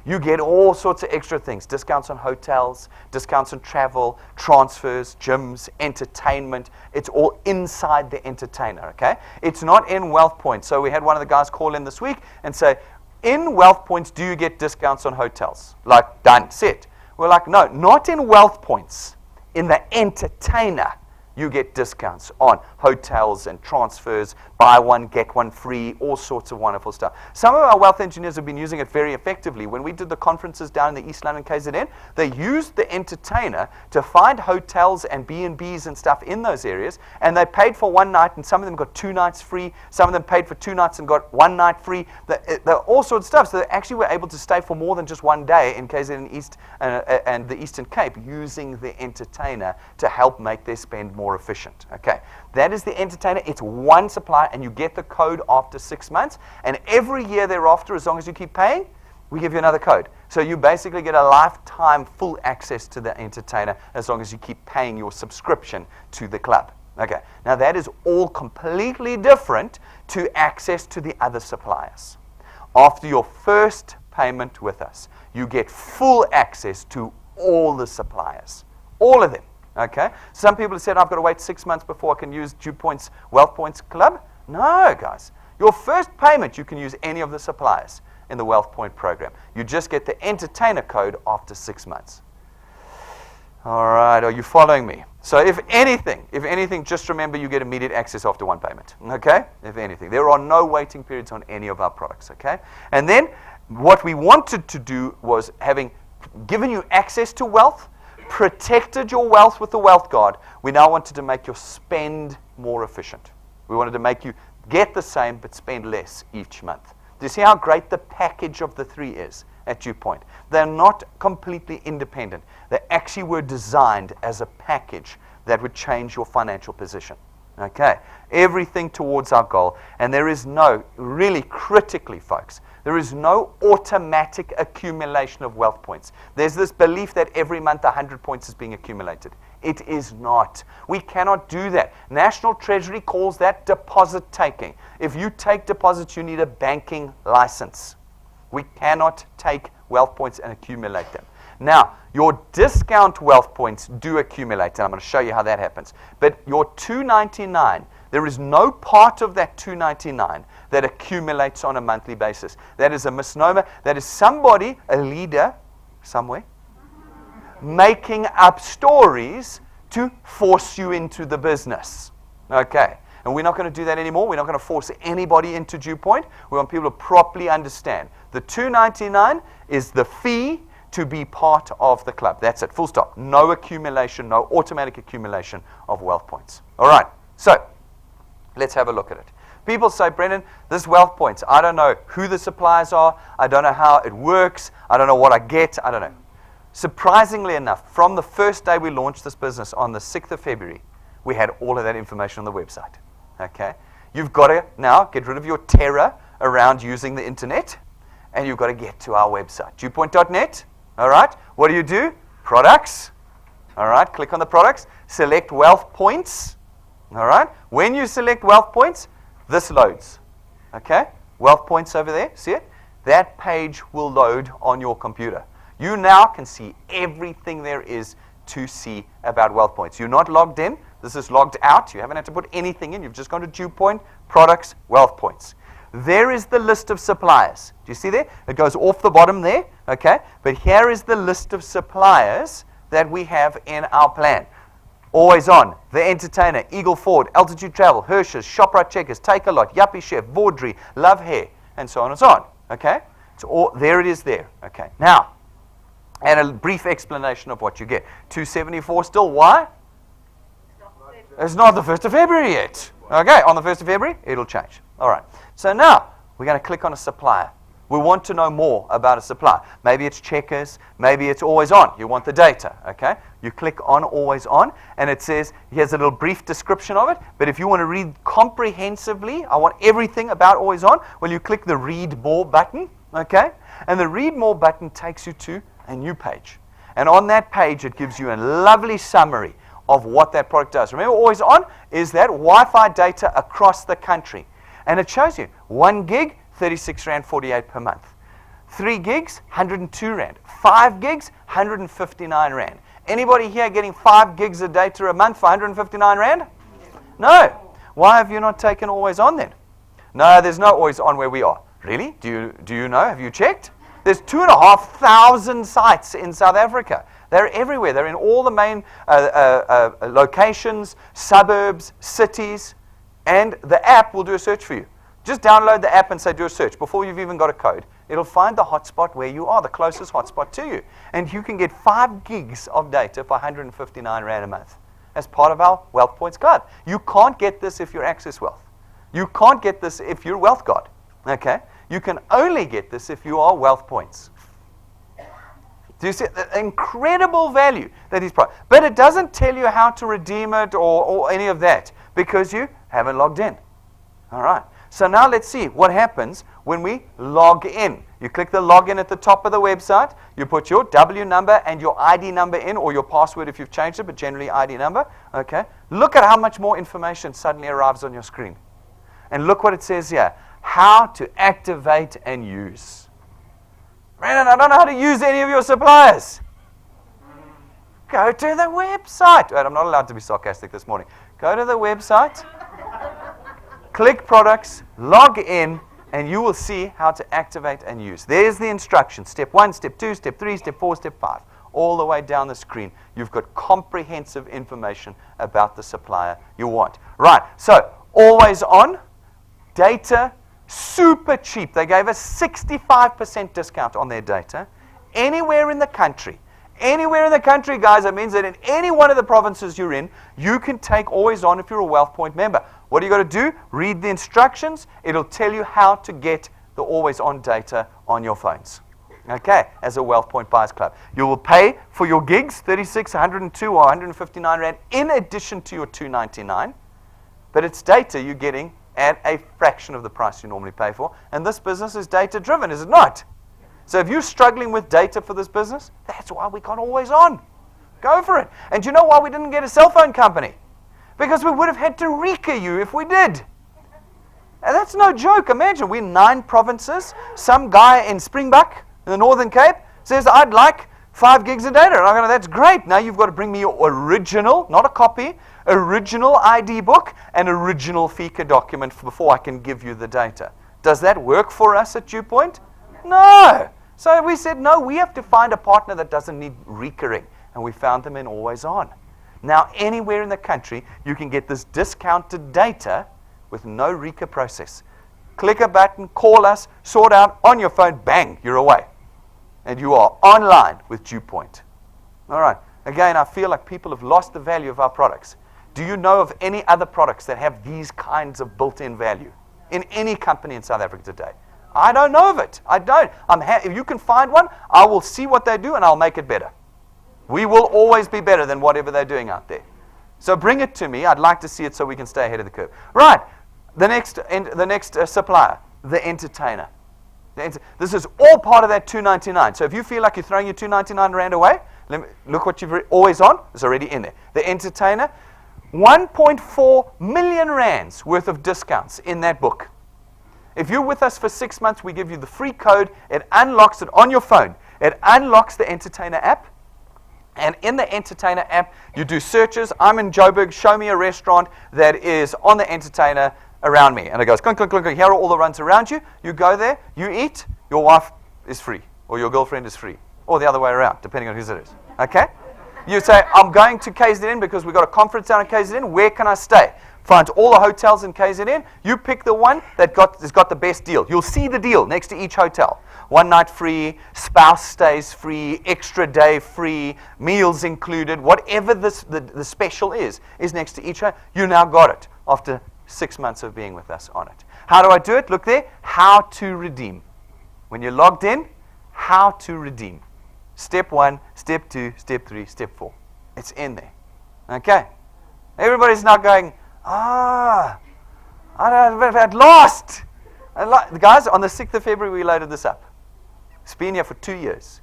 you get all sorts of extra things. Discounts on hotels, discounts on travel, transfers, gyms, entertainment. It's all inside the entertainer, okay? It's not in Wealth Points. So we had one of the guys call in this week and say, in Wealth Points, do you get discounts on hotels? Like, done, set. We're like, no, not in Wealth Points. In the entertainer, you get discounts on hotels and transfers, buy one, get one free, all sorts of wonderful stuff. Some of our wealth engineers have been using it very effectively. When we did the conferences down in the East London KZN, they used the entertainer to find hotels and B&Bs and stuff in those areas, and they paid for one night, and some of them got 2 nights free. Some of them paid for 2 nights and got 1 night free. They're all sorts of stuff. So they actually were able to stay for more than just one day in KZN East and the Eastern Cape using the entertainer to help make their spend more efficient. Okay, that is the entertainer. It's one supplier, and you get the code after 6 months. And every year thereafter, as long as you keep paying, we give you another code. So you basically get a lifetime full access to the entertainer as long as you keep paying your subscription to the club. Okay, now that is all completely different to access to the other suppliers. After your first payment with us, you get full access to all the suppliers, all of them. Okay, some people have said, I've got to wait 6 months before I can use DuePoint's Wealth Points Club. No, guys. Your first payment, you can use any of the suppliers in the Wealth Point program. You just get the entertainer code after 6 months. All right, are you following me? So if anything, just remember you get immediate access after one payment. Okay, if anything. There are no waiting periods on any of our products. Okay, and then what we wanted to do was, having given you access to wealth, protected your wealth with the wealth guard, we now wanted to make your spend more efficient. We wanted to make you get the same but spend less each month. Do you see how great the package of the 3 is at DuePoint? They're not completely independent. They actually were designed as a package that would change your financial position. Okay, everything towards our goal. And there is no, really critically, folks, there is no automatic accumulation of wealth points. There's this belief that every month 100 points is being accumulated. It is not. We cannot do that. National Treasury calls that deposit taking. If you take deposits, you need a banking license. We cannot take wealth points and accumulate them. Now, your discount wealth points do accumulate, and I'm going to show you how that happens. But your $2.99, there is no part of that $2.99 that accumulates on a monthly basis. That is a misnomer. That is somebody, a leader somewhere, making up stories to force you into the business. Okay. And we're not going to do that anymore. We're not going to force anybody into DuePoint. We want people to properly understand. The $2.99 is the fee to be part of the club. That's it. Full stop. No accumulation, no automatic accumulation of wealth points. All right. So let's have a look at it. People say, Brendan, this wealth points, I don't know who the suppliers are. I don't know how it works. I don't know what I get. I don't know. Surprisingly enough, from the first day we launched this business on the 6th of February, we had all of that information on the website. Okay? You've got to now get rid of your terror around using the internet, and you've got to get to our website, DuePoint.net. All right? What do? Products. All right? Click on the products. Select wealth points. All right? When you select wealth points, this loads. Okay? Wealth Points over there, see it? That page will load on your computer. You now can see everything there is to see about Wealth Points. You're not logged in. This is logged out. You haven't had to put anything in. You've just gone to DuePoint, Products, Wealth Points. There is the list of suppliers. Do you see there? It goes off the bottom there, okay? But here is the list of suppliers that we have in our plan. Always On, The Entertainer, Eagle Ford, Altitude Travel, Hirsch's, ShopRite Checkers, Take a Lot, Yuppie Chef, Vaudry, Love Hair, and so on and so on, okay? So there it is there, okay? Now, and a brief explanation of what you get. 274 still, why? It's not the 1st of February yet. Okay, on the 1st of February, it'll change. All right. So now, we're going to click on a supplier. We want to know more about a supplier. Maybe it's Checkers, maybe it's Always On. You want the data, okay? You click on Always On, and it says, here's a little brief description of it, but if you want to read comprehensively, I want everything about Always On, well, you click the Read More button, okay? And the Read More button takes you to a new page. And on that page, it gives you a lovely summary of what that product does. Remember, Always On is that Wi-Fi data across the country. And it shows you 1 gig, 36 Rand 48 per month. 3 gigs, 102 Rand. 5 gigs, 159 Rand. Anybody here getting 5 gigs of data a month for 159 Rand? No. Why have you not taken Always On then? No, there's no Always On where we are. Really? Do you know? Have you checked? There's 2,500 sites in South Africa. They're everywhere. They're in all the main locations, suburbs, cities, and the app will do a search for you. Just download the app and say do a search before you've even got a code. It'll find the hotspot where you are, the closest hotspot to you. And you can get 5 gigs of data for 159 Rand a month as part of our Wealth Points Club. You can't get this if you're Access Wealth. You can't get this if you're Wealth God. Okay? You can only get this if you are Wealth Points. Do you see the incredible value that is provided? But it doesn't tell you how to redeem it or any of that because you haven't logged in. All right. So now let's see what happens when we log in. You click the login at the top of the website. You put your W number and your ID number in, or your password if you've changed it, but generally ID number. Okay. Look at how much more information suddenly arrives on your screen. And look what it says here. How to activate and use. Brandon, I don't know how to use any of your suppliers. Go to the website. Wait, I'm not allowed to be sarcastic this morning. Go to the website, click products, log in, and you will see how to activate and use. There's the instructions. Step 1, step 2, step 3, step 4, step 5. All the way down the screen. You've got comprehensive information about the supplier you want. Right, so Always On, data, super cheap. They gave us 65% discount on their data. Anywhere in the country, guys, that means that in any one of the provinces you're in, you can take Always On if you're a Wealth Point member. What do you got to do? Read the instructions. It'll tell you how to get the Always On data on your phones. Okay, as a Wealth Point Buyers Club. You will pay for your gigs, 36, 102, or 159 Rand, in addition to your 299. But it's data you're getting at a fraction of the price you normally pay for. And this business is data-driven, is it not? So if you're struggling with data for this business, that's why we got Always On. Go for it. And do you know why we didn't get a cell phone company? Because we would have had to Rika you if we did. And that's no joke. Imagine, we're in 9 provinces. Some guy in Springbok, in the Northern Cape, says, I'd like 5 gigs of data. And I'm going, that's great. Now you've got to bring me your original, not a copy, original ID book and original FICA document before I can give you the data. Does that work for us at DuePoint? No. So we said, no, we have to find a partner that doesn't need recurring. And we found them in Always On. Now, anywhere in the country, you can get this discounted data with no RECA process. Click a button, call us, sort out on your phone, bang, you're away. And you are online with DuePoint. All right. Again, I feel like people have lost the value of our products. Do you know of any other products that have these kinds of built-in value in any company in South Africa today? I don't know of it. I don't. If you can find one, I will see what they do and I'll make it better. We will always be better than whatever they're doing out there. So bring it to me. I'd like to see it so we can stay ahead of the curve. Right. The next supplier, the entertainer. This is all part of that 299. So if you feel like you're throwing your 299 Rand away, look what you've Always On. It's already in there. The entertainer, 1.4 million Rands worth of discounts in that book. If you're with us for 6 months, we give you the free code. It unlocks it on your phone. It unlocks the Entertainer app. And in the Entertainer app, you do searches. I'm in Joburg. Show me a restaurant that is on the Entertainer around me. And it goes, clink, clink, clink, clink. Here are all the runs around you. You go there. You eat. Your wife is free. Or your girlfriend is free. Or the other way around, depending on whose it is. Okay? You say, I'm going to KZN because we've got a conference down in KZN. Where can I stay? Find all the hotels in KZN. You pick the one that has got the best deal. You'll see the deal next to each hotel. 1 night free, spouse stays free, extra day free, meals included. Whatever the special is next to each hotel. You now got it after 6 months of being with us on it. How do I do it? Look there. How to redeem. When you're logged in, how to redeem. Step 1, step 2, step 3, step 4. It's in there. Okay? Everybody's not going, I've lost. Guys, on the 6th of February, we loaded this up. It's been here for 2 years.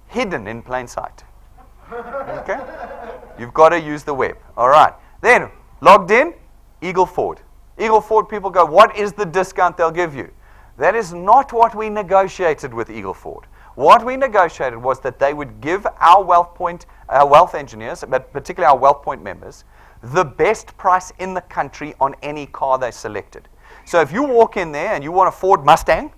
Hidden in plain sight. Okay? You've got to use the web. All right. Then, logged in, Eagle Ford. Eagle Ford people go, what is the discount they'll give you? That is not what we negotiated with Eagle Ford. What we negotiated was that they would give our wealth engineers, but particularly our WealthPoint members, the best price in the country on any car they selected. So if you walk in there and you want a Ford Mustang,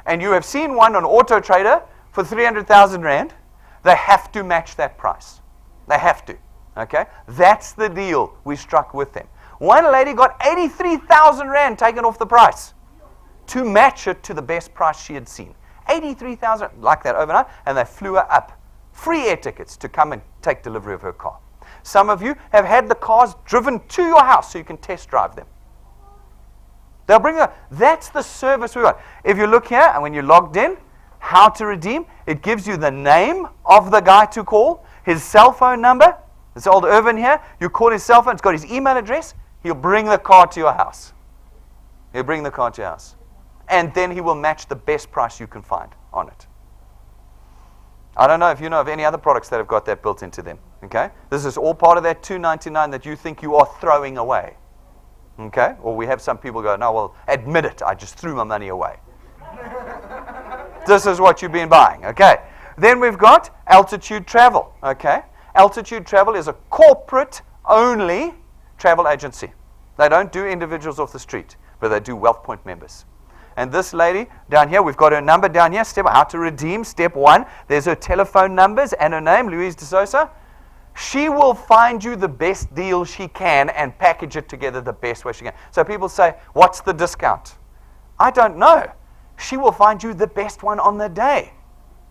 and you have seen one on Auto Trader for 300,000 Rand, they have to match that price. They have to. Okay? That's the deal we struck with them. One lady got 83,000 Rand taken off the price to match it to the best price she had seen. 83,000, like that overnight, and they flew her up. Free air tickets to come and take delivery of her car. Some of you have had the cars driven to your house so you can test drive them. They'll bring you. That's the service we got. If you look here, and when you're logged in, how to redeem, it gives you the name of the guy to call, his cell phone number. It's old Irvin here. You call his cell phone. It's got his email address. He'll bring the car to your house. He'll bring the car to your house. And then he will match the best price you can find on it. I don't know if you know of any other products that have got that built into them. Okay? This is all part of that $299 that you think you are throwing away. Okay? Or we have some people go, no, well, admit it. I just threw my money away. This is what you've been buying. Okay? Then we've got Altitude Travel. Okay? Altitude Travel is a corporate-only travel agency. They don't do individuals off the street, but they do WealthPoint members. And this lady down here, we've got her number down here, how to redeem, step 1. There's her telephone numbers and her name, Louise De Sosa. She will find you the best deal she can and package it together the best way she can. So people say, what's the discount? I don't know. She will find you the best one on the day.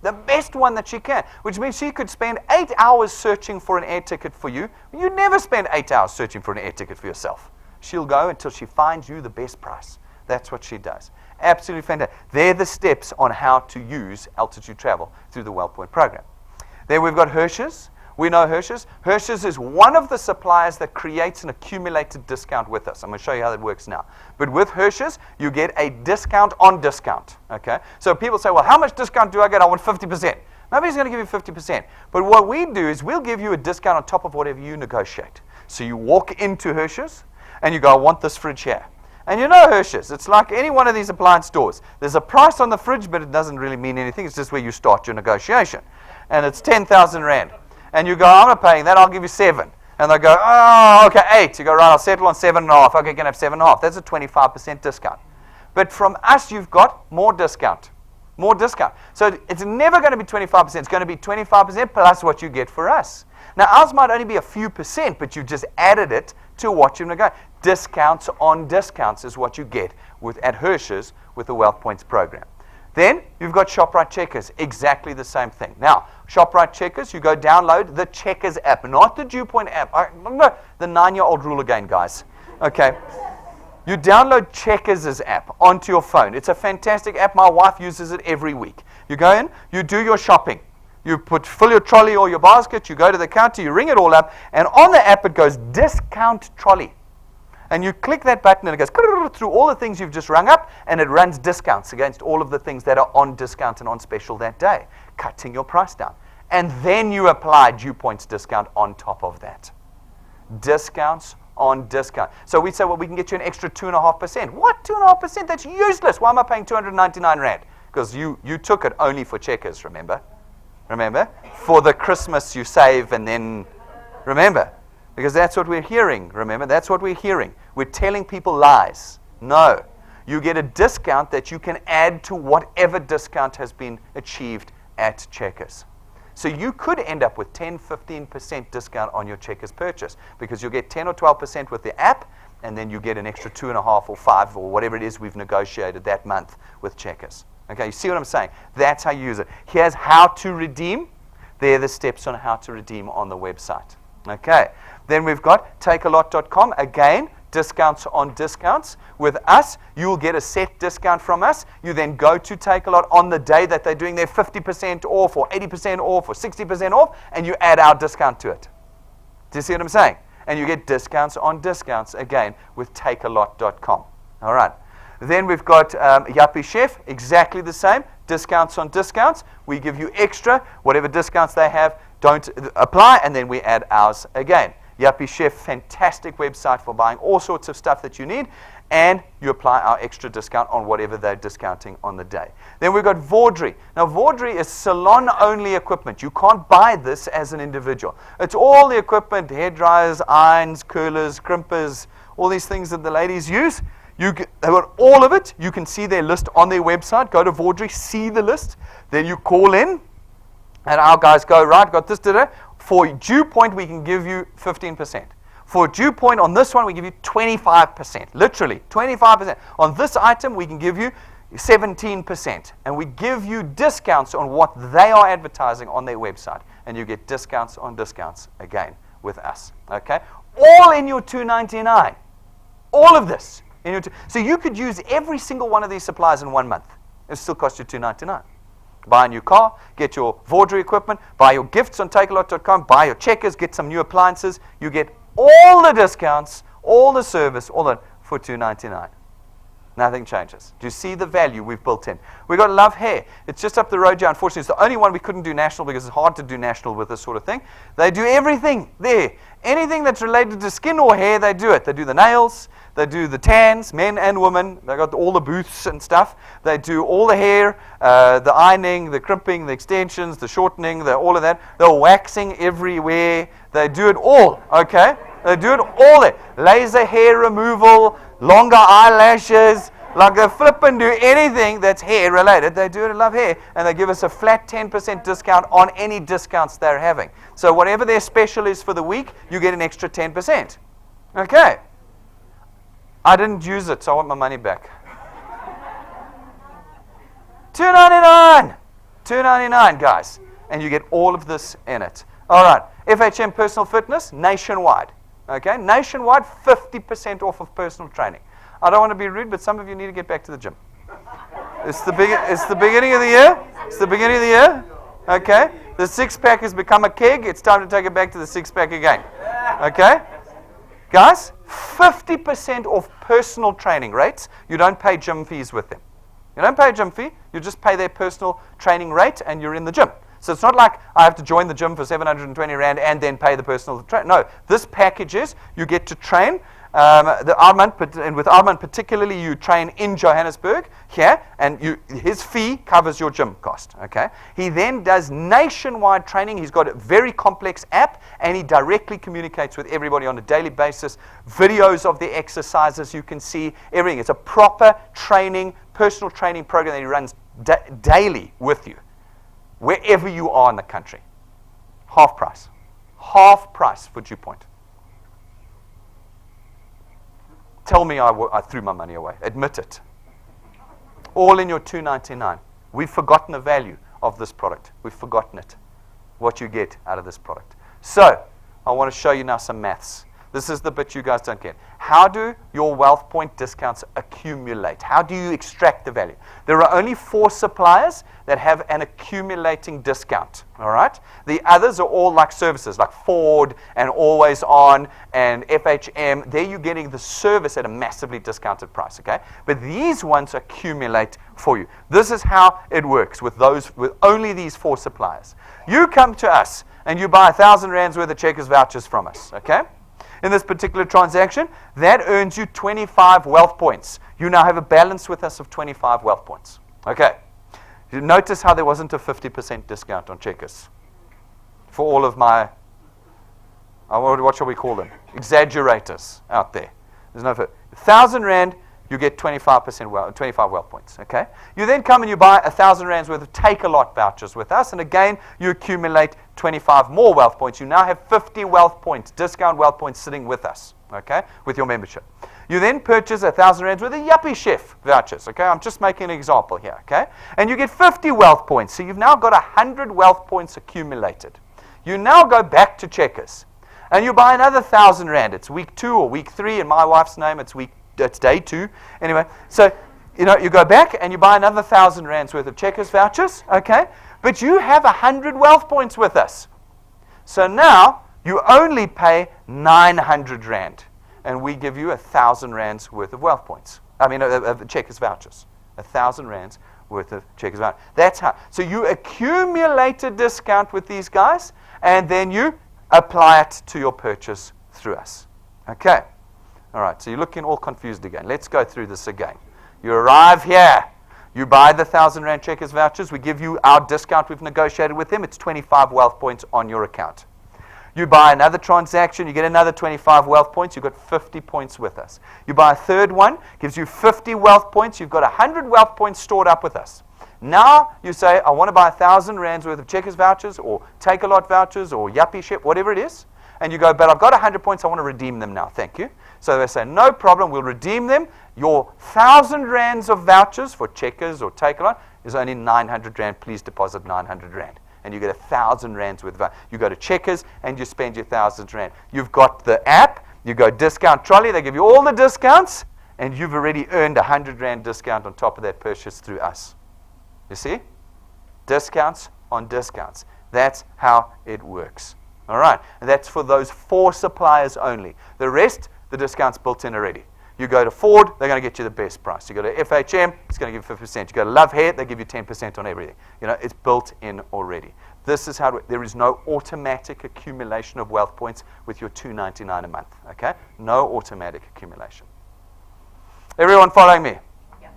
The best one that she can. Which means she could spend 8 hours searching for an air ticket for you. You never spend 8 hours searching for an air ticket for yourself. She'll go until she finds you the best price. That's what she does. Absolutely fantastic. They're the steps on how to use Altitude Travel through the WealthPoint program. Then we've got Hirsch's. We know Hirsch's. Hirsch's is one of the suppliers that creates an accumulated discount with us. I'm going to show you how that works now. But with Hirsch's, you get a discount on discount. Okay? So people say, well, how much discount do I get? I want 50%. Nobody's going to give you 50%. But what we do is we'll give you a discount on top of whatever you negotiate. So you walk into Hirsch's and you go, I want this fridge here. And you know Hirsch's, it's like any one of these appliance stores. There's a price on the fridge, but it doesn't really mean anything. It's just where you start your negotiation. And it's 10,000 Rand. And you go, I'm not paying that, I'll give you 7. And they go, oh, okay, 8. You go, right, I'll settle on 7.5. Okay, you can have 7.5. That's a 25% discount. But from us, you've got more discount. More discount. So it's never going to be 25%. It's going to be 25% plus what you get for us. Now, ours might only be a few percent, but you've just added it to what you've got. Discounts on discounts is what you get at Hirsch's with the WealthPoints program. Then you've got ShopRite Checkers, exactly the same thing. Now, ShopRite Checkers, you go download the Checkers app, not the DuePoint app. The 9-year-old rule again, guys. Okay. You download Checkers' app onto your phone. It's a fantastic app. My wife uses it every week. You go in, you do your shopping. You fill your trolley or your basket, you go to the counter, you ring it all up, and on the app it goes discount trolley. And you click that button and it goes through all the things you've just rung up, and it runs discounts against all of the things that are on discount and on special that day, cutting your price down. And then you apply DuePoint's discount on top of that. Discounts on discount. So we say, well, we can get you an extra 2.5%. What, 2.5%? That's useless. Why am I paying 299 Rand? Because you took it only for Checkers, remember? Remember? For the Christmas you save and then, remember? Because that's what we're hearing, remember? That's what we're hearing. We're telling people lies. No. You get a discount that you can add to whatever discount has been achieved at Checkers. So you could end up with 10, 15% discount on your Checkers purchase because you'll get 10 or 12% with the app, and then you get an extra 2.5 or 5 or whatever it is we've negotiated that month with Checkers. Okay, you see what I'm saying? That's how you use it. Here's how to redeem. There are the steps on how to redeem on the website. Okay, then we've got takealot.com. Again, discounts on discounts. With us, you will get a set discount from us. You then go to Takealot on the day that they're doing their 50% off or 80% off or 60% off, and you add our discount to it. Do you see what I'm saying? And you get discounts on discounts, again, with takealot.com. All right. Then we've got Yuppie Chef, exactly the same. Discounts on discounts. We give you extra. Whatever discounts they have, don't apply, and then we add ours again. Yuppie Chef, fantastic website for buying all sorts of stuff that you need, and you apply our extra discount on whatever they're discounting on the day. Then we've got Vaudry. Now, Vaudry is salon-only equipment. You can't buy this as an individual. It's all the equipment, hair dryers, irons, curlers, crimpers, all these things that the ladies use. They've got all of it. You can see their list on their website. Go to Vaudry, see the list. Then you call in, and our guys go, right, got this today. For DuePoint, we can give you 15%. For DuePoint, on this one, we give you 25%. Literally, 25%. On this item, we can give you 17%. And we give you discounts on what they are advertising on their website. And you get discounts on discounts, again, with us. Okay? All in your $299. All of this. So you could use every single one of these supplies in 1 month. It still costs you $299. Buy a new car, get your Vaudry equipment, buy your gifts on takealot.com, buy your Checkers, get some new appliances. You get all the discounts, all the service, all that for $299. Nothing changes. Do you see the value we've built in? We've got Love Hair. It's just up the road here. Unfortunately, it's the only one we couldn't do national because it's hard to do national with this sort of thing. They do everything there. Anything that's related to skin or hair, they do it. They do the nails. They do the tans, men and women. They got all the booths and stuff. They do all the hair, the ironing, the crimping, the extensions, the shortening, all of that. They're waxing everywhere. They do it all, okay? They do it all there. Laser hair removal, longer eyelashes. Like they flip and do anything that's hair related. They do it at Love Hair. And they give us a flat 10% discount on any discounts they're having. So whatever their special is for the week, you get an extra 10%. Okay. I didn't use it, so I want my money back. $2.99. $2.99, guys. And you get all of this in it. All right. FHM Personal Fitness, nationwide. Okay? Nationwide, 50% off of personal training. I don't want to be rude, but some of you need to get back to the gym. It's the beginning of the year. It's the beginning of the year. Okay? The six-pack has become a keg. It's time to take it back to the six-pack again. Okay? Guys, 50% off personal training rates. You don't pay gym fees with them. You don't pay a gym fee. You just pay their personal training rate, and you're in the gym. So it's not like I have to join the gym for 720 Rand and then pay the personal train. No, this package is you get to train. And with Armand particularly, you train in Johannesburg here, and his fee covers your gym cost. Okay. He then does nationwide training. He's got a very complex app, and he directly communicates with everybody on a daily basis. Videos of the exercises you can see, everything. It's a proper training, personal training program that he runs daily with you, wherever you are in the country. Half price. Half price for DuePoint. Tell me I threw my money away. Admit it. All in your $2.99. We've forgotten the value of this product. We've forgotten it. What you get out of this product. So, I want to show you now some maths. This is the bit you guys don't get. How do your wealth point discounts accumulate? How do you extract the value? There are only 4 suppliers that have an accumulating discount. All right? The others are all like services, like Ford and Always On and FHM. There you're getting the service at a massively discounted price. Okay? But these ones accumulate for you. This is how it works with only these 4 suppliers. You come to us and you buy 1,000 Rands worth of Checkers vouchers from us. Okay? in this particular transaction, that earns you 25 wealth points. You now have a balance with us of 25 wealth points. Okay. You notice how there wasn't a 50% discount on checkers for all of my, what shall we call them? Exaggerators out there. There's no 1,000 Rand, you get 25% 25 wealth points. Okay. You then come and you buy 1,000 Rands worth of take-a-lot vouchers with us, and again you accumulate 25 more wealth points. You now have 50 wealth points, discount wealth points sitting with us. Okay, with your membership. You then purchase 1,000 Rands worth of Yuppie Chef vouchers. Okay, I'm just making an example here. Okay, and you get 50 wealth points. So you've now got 100 wealth points accumulated. You now go back to Checkers, and you buy another 1,000 Rand. It's week 2 or week 3. In my wife's name, it's day 2. Anyway, so you go back and you buy another 1,000 Rands worth of Checkers vouchers. Okay, but you have 100 wealth points with us. So now you only pay 900 Rand, and we give you 1,000 Rands worth of wealth points. I mean, of Checkers vouchers. 1,000 Rands worth of Checkers vouchers. That's how. So you accumulate a discount with these guys, and then you apply it to your purchase through us. Okay. All right. So you're looking all confused again. Let's go through this again. You arrive here. You buy the 1,000 Rand Checkers vouchers. We give you our discount we've negotiated with them. It's 25 wealth points on your account. You buy another transaction, you get another 25 wealth points, you've got 50 points with us. You buy a third one, gives you 50 wealth points, you've got 100 wealth points stored up with us. Now you say, I want to buy 1,000 Rands worth of Checkers vouchers, or Take-a-Lot vouchers, or Yuppie Chef, whatever it is. And you go, but I've got 100 points, I want to redeem them now, thank you. So they say, no problem, we'll redeem them. Your 1,000 Rands of vouchers for Checkers or Take-a-Lot is only 900 Rand, please deposit 900 Rand. And you get 1,000 Rands worth of. You go to Checkers and you spend your 1,000 Rand. You've got the app, you go discount trolley, they give you all the discounts, and you've already earned 100 Rand discount on top of that purchase through us. You see? Discounts on discounts. That's how it works. All right. And that's for those 4 suppliers only. The rest, the discount's built in already. You go to Ford, they're going to get you the best price. You go to FHM, it's going to give you 50%. You go to Love Hair, they give you 10% on everything. You know, it's built in already. This is how there is no automatic accumulation of wealth points with your $2.99 a month. Okay? No automatic accumulation. Everyone following me? Yeah.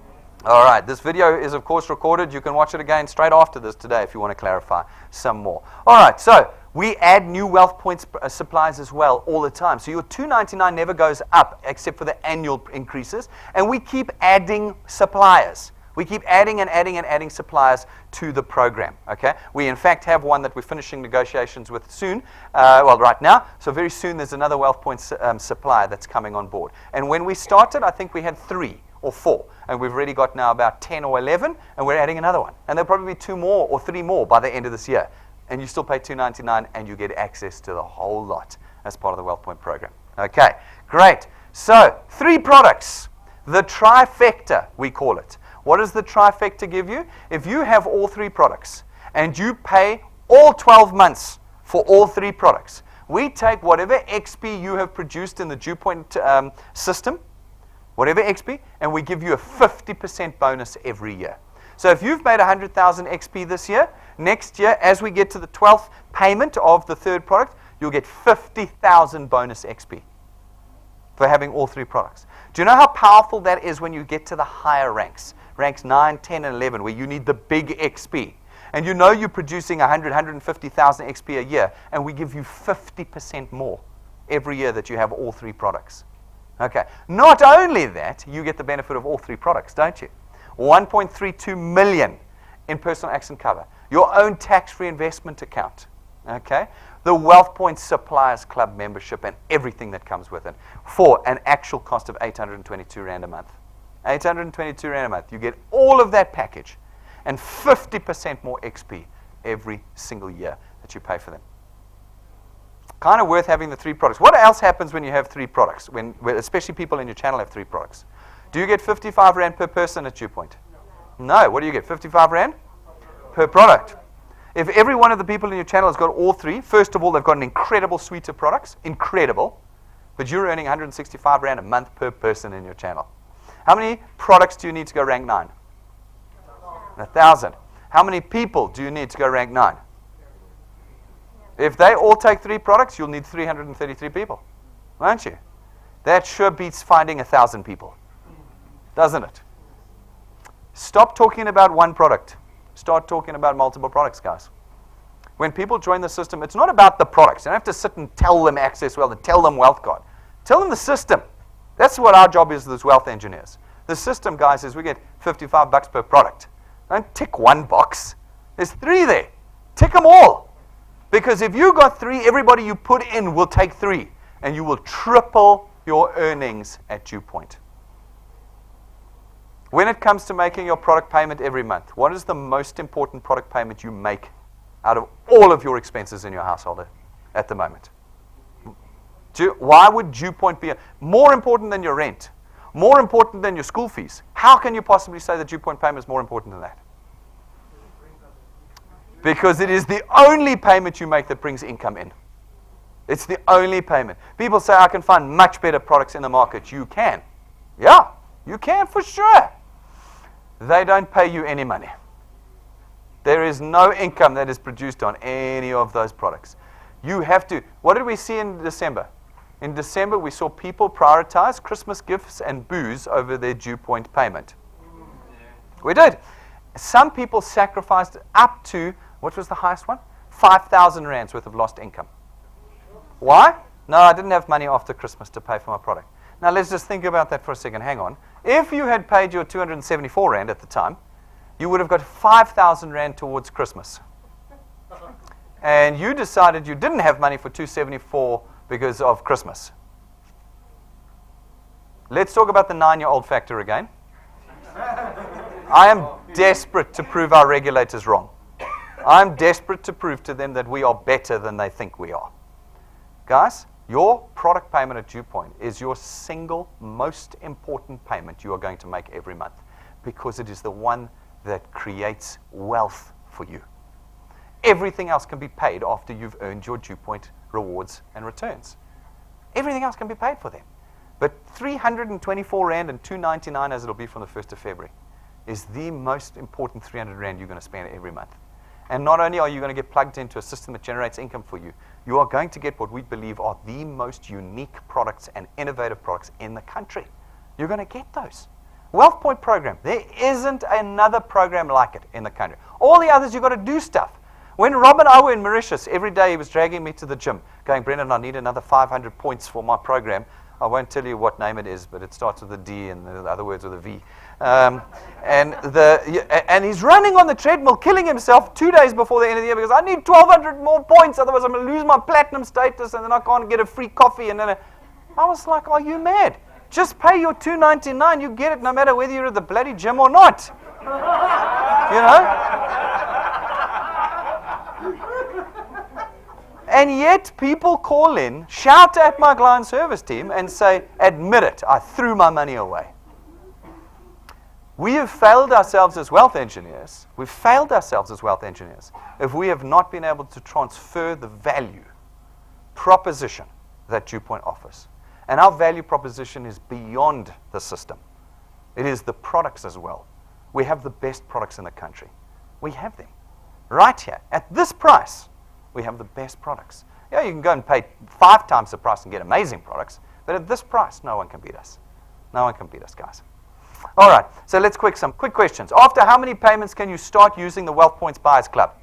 All right. This video is, of course, recorded. You can watch it again straight after this today if you want to clarify some more. All right. So we add new wealth points supplies as well all the time. So your $2.99 never goes up except for the annual increases. And we keep adding suppliers. We keep adding and adding and adding suppliers to the program. Okay. We, in fact, have one that we're finishing negotiations with soon. Right now. So very soon there's another wealth points supplier that's coming on board. And when we started, I think we had 3 or 4. And we've already got now about 10 or 11. And we're adding another one. And there'll probably be 2 more or 3 more by the end of this year. And you still pay $2.99 and you get access to the whole lot as part of the Wealth Point program. Okay, great. So, 3 products. The trifecta, we call it. What does the trifecta give you? If you have all 3 products and you pay all 12 months for all 3 products, we take whatever XP you have produced in the DuePoint system, whatever XP, and we give you a 50% bonus every year. So if you've made 100,000 XP this year, next year, as we get to the 12th payment of the 3rd product, you'll get 50,000 bonus XP for having all 3 products. Do you know how powerful that is when you get to the higher ranks? Ranks 9, 10, and 11, where you need the big XP. And you know you're producing 150,000 XP a year, and we give you 50% more every year that you have all 3 products. Okay. Not only that, you get the benefit of all 3 products, don't you? 1.32 million in personal accident cover. Your own tax-free investment account. Okay? The Wealth Point Suppliers Club membership and everything that comes with it for an actual cost of 822 Rand a month. 822 Rand a month. You get all of that package and 50% more XP every single year that you pay for them. Kind of worth having the 3 products. What else happens when you have 3 products? When especially people in your channel have 3 products. Do you get 55 Rand per person at DuePoint? No. What do you get? 55 Rand per product. If every one of the people in your channel has got all 3, first of all, they've got an incredible suite of products. Incredible. But you're earning 165 Rand a month per person in your channel. How many products do you need to go rank 9? 1,000. How many people do you need to go rank 9? If they all take 3 products, you'll need 333 people. won't you? That sure beats finding 1,000 people, doesn't it? Stop talking about one product. Start talking about multiple products, guys. When people join the system, it's not about the products. You don't have to sit and tell them Access Wealth and tell them Wealth Guard. Tell them the system. That's what our job is as wealth engineers. The system, guys, is we get $55 per product. Don't tick one box. There's 3 there. Tick them all. Because if you got 3, everybody you put in will take 3. And you will triple your earnings at DuePoint. When it comes to making your product payment every month, what is the most important product payment you make out of all of your expenses in your household at the moment? Why would DuePoint be more important than your rent? More important than your school fees? How can you possibly say that DuePoint payment is more important than that? Because it is the only payment you make that brings income in. It's the only payment. People say, I can find much better products in the market. You can. Yeah, you can for sure. They don't pay you any money. There is no income that is produced on any of those products. You have to. What did we see in December? In December, we saw people prioritize Christmas gifts and booze over their DuePoint payment. We did. Some people sacrificed up to, what was the highest one? 5,000 rands worth of lost income. Why? No, I didn't have money after Christmas to pay for my product. Now, let's just think about that for a second. Hang on. If you had paid your 274 rand at the time, you would have got 5,000 rand towards Christmas. And you decided you didn't have money for 274 because of Christmas. Let's talk about the 9-year-old factor again. I am desperate to prove our regulators wrong. I'm desperate to prove to them that we are better than they think we are. Guys, your product payment at DuePoint is your single most important payment you are going to make every month, because it is the one that creates wealth for you. Everything else can be paid after you've earned your DuePoint rewards and returns. Everything else can be paid for them. But 324 rand and 299, as it'll be from the 1st of February, is the most important 300 rand you're going to spend every month. And not only are you going to get plugged into a system that generates income for you, you are going to get what we believe are the most unique products and innovative products in the country. You're going to get those. WealthPoint program, there isn't another program like it in the country. All the others, you've got to do stuff. When Rob and I were in Mauritius, every day he was dragging me to the gym, going, Brendan, I need another 500 points for my program. I won't tell you what name it is, but it starts with a D and the other words with a V. And he's running on the treadmill, killing himself 2 days before the end of the year because I need 1,200 more points, otherwise I'm going to lose my platinum status and then I can't get a free coffee. And then I was like, are you mad? Just pay your $2.99, you get it no matter whether you're at the bloody gym or not. You know? And yet people call in, shout at my client service team and say, admit it, I threw my money away. We have failed ourselves as wealth engineers. We've failed ourselves as wealth engineers if we have not been able to transfer the value proposition that DuePoint offers. And our value proposition is beyond the system. It is the products as well. We have the best products in the country. We have them. Right here, at this price, we have the best products. Yeah, you can go and pay 5 times the price and get amazing products, but at this price, no one can beat us. No one can beat us, guys. All right, so let's some quick questions. After how many payments can you start using the Wealth Points Buyers Club?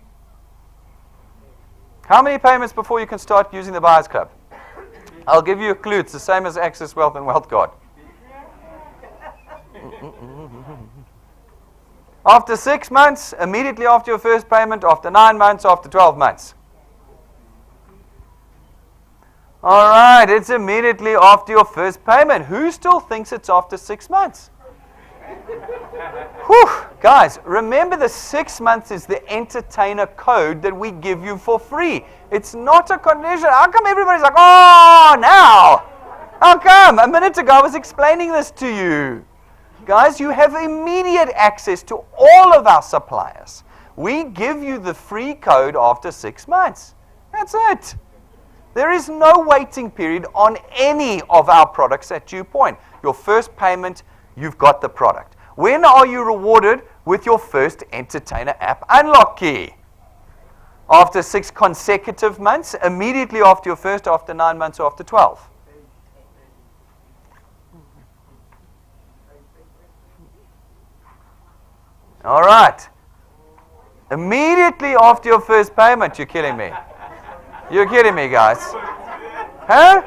How many payments before you can start using the Buyers Club? I'll give you a clue. It's the same as Access Wealth and Wealth Guard. After 6 months, immediately after your first payment, after 9 months, after 12 months. All right, it's immediately after your first payment. Who still thinks it's after 6 months? Whew, guys, remember the 6 months is the entertainer code that we give you for free. It's not a condition. How come everybody's like, oh, now? How come? A minute ago I was explaining this to you. Guys, you have immediate access to all of our suppliers. We give you the free code after 6 months. That's it. There is no waiting period on any of our products at DuePoint. Your first payment, you've got the product. When are you rewarded with your first entertainer app unlock key? After 6 consecutive months, immediately after your first, after 9 months, or after 12? All right. Immediately after your first payment, you're kidding me. You're kidding me, guys. Huh?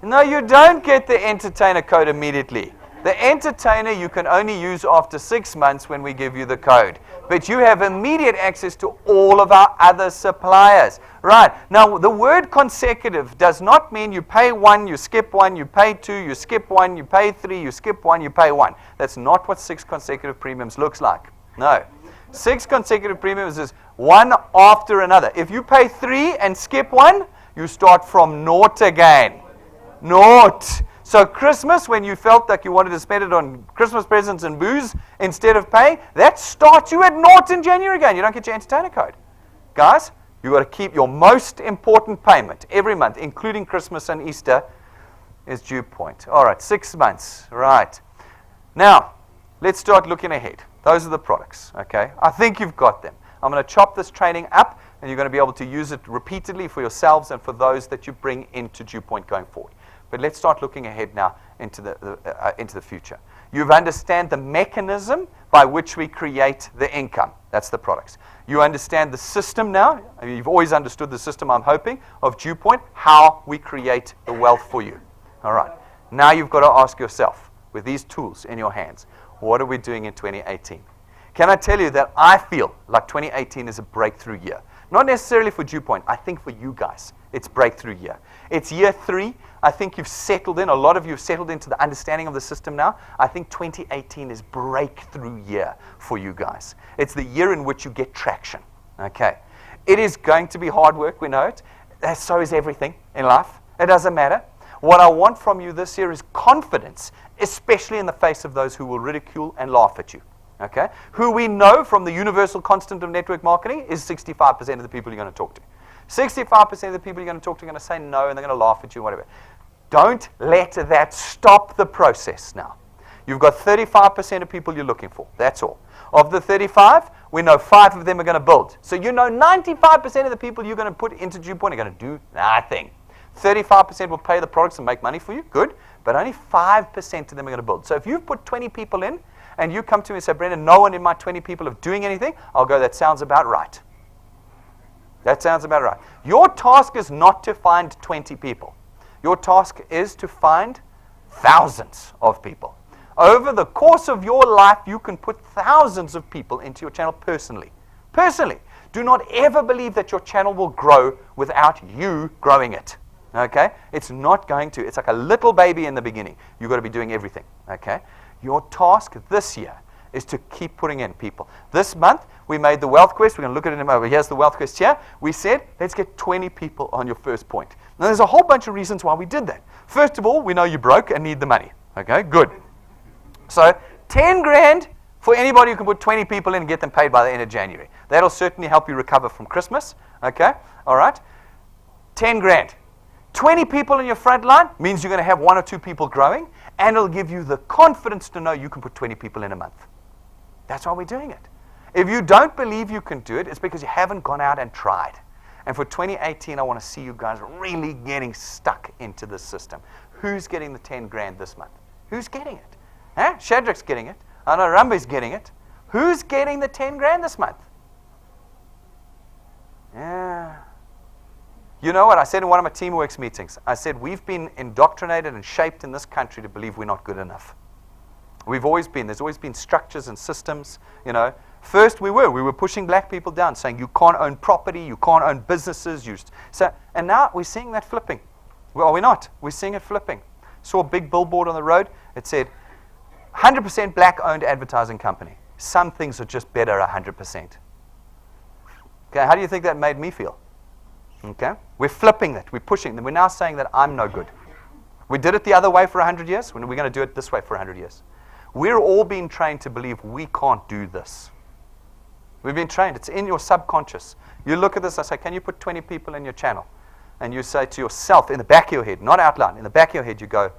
No, you don't get the entertainer code immediately. The entertainer you can only use after 6 months when we give you the code. But you have immediate access to all of our other suppliers. Right. Now, the word consecutive does not mean you pay 1, you skip 1, you pay 2, you skip 1, you pay 3, you skip 1, you pay 1. That's not what 6 consecutive premiums looks like. No. 6 consecutive premiums is one after another. If you pay 3 and skip 1, you start from naught again. Naught. So Christmas, when you felt like you wanted to spend it on Christmas presents and booze instead of paying, that starts you at naught in January again. You don't get your entertainer code. Guys, you've got to keep your most important payment every month, including Christmas and Easter, is DuePoint. All right, 6 months. Right. Now, let's start looking ahead. Those are the products, okay? I think you've got them. I'm going to chop this training up, and you're going to be able to use it repeatedly for yourselves and for those that you bring into DuePoint going forward. But let's start looking ahead now into the future. You understand the mechanism by which we create the income. That's the products. You understand the system now. I mean, you've always understood the system, I'm hoping, of DuePoint, how we create the wealth for you. All right. Now you've got to ask yourself, with these tools in your hands, what are we doing in 2018? Can I tell you that I feel like 2018 is a breakthrough year? Not necessarily for DuePoint. I think for you guys, it's breakthrough year. It's year 3. I think you've settled in. A lot of you have settled into the understanding of the system now. I think 2018 is breakthrough year for you guys. It's the year in which you get traction. Okay. It is going to be hard work, we know it. So is everything in life. It doesn't matter. What I want from you this year is confidence, especially in the face of those who will ridicule and laugh at you. Okay? Who we know from the universal constant of network marketing is 65% of the people you're going to talk to. 65% of the people you're going to talk to are going to say no, and they're going to laugh at you, whatever. Don't let that stop the process now. You've got 35% of people you're looking for. That's all. Of the 35, we know 5 of them are going to build. So you know 95% of the people you're going to put into DuePoint are going to do nothing. 35% will pay the products and make money for you. Good. But only 5% of them are going to build. So if you've put 20 people in, and you come to me and say, Brendan, no one in my 20 people are doing anything, I'll go, that sounds about right. That sounds about right. Your task is not to find 20 people. Your task is to find thousands of people. Over the course of your life, you can put thousands of people into your channel personally. Personally. Do not ever believe that your channel will grow without you growing it. Okay? It's not going to. It's like a little baby in the beginning. You've got to be doing everything. Okay? Your task this year is to keep putting in people. This month, we made the wealth quest. We're going to look at it in a moment. Here's the wealth quest here. We said, let's get 20 people on your first point. Now, there's a whole bunch of reasons why we did that. First of all, we know you're broke and need the money. Okay, good. So, 10 grand for anybody who can put 20 people in and get them paid by the end of January. That'll certainly help you recover from Christmas. Okay, all right. 10 grand. 20 people in your front line means you're going to have 1 or 2 people growing, and it'll give you the confidence to know you can put 20 people in a month. That's why we're doing it. If you don't believe you can do it, it's because you haven't gone out and tried. And for 2018, I want to see you guys really getting stuck into this system. Who's getting the 10 grand this month? Who's getting it? Huh? Shadrach's getting it. I know Rambi's getting it. Who's getting the 10 grand this month? Yeah. You know what? I said in one of my Teamworks meetings, I said, we've been indoctrinated and shaped in this country to believe we're not good enough. We've always been. There's always been structures and systems, you know. First we were pushing black people down, saying you can't own property, you can't own businesses. And now we're seeing that flipping. Well, are we not? We're seeing it flipping. Saw a big billboard on the road. It said, 100% black-owned advertising company. Some things are just better 100%. Okay, how do you think that made me feel? Okay, we're flipping that. We're pushing them. We're now saying that I'm no good. We did it the other way for 100 years. We're going to do it this way for 100 years. We're all being trained to believe we can't do this. We've been trained. It's in your subconscious. You look at this, I say, can you put 20 people in your channel? And you say to yourself, in the back of your head, not out loud, in the back of your head, you go,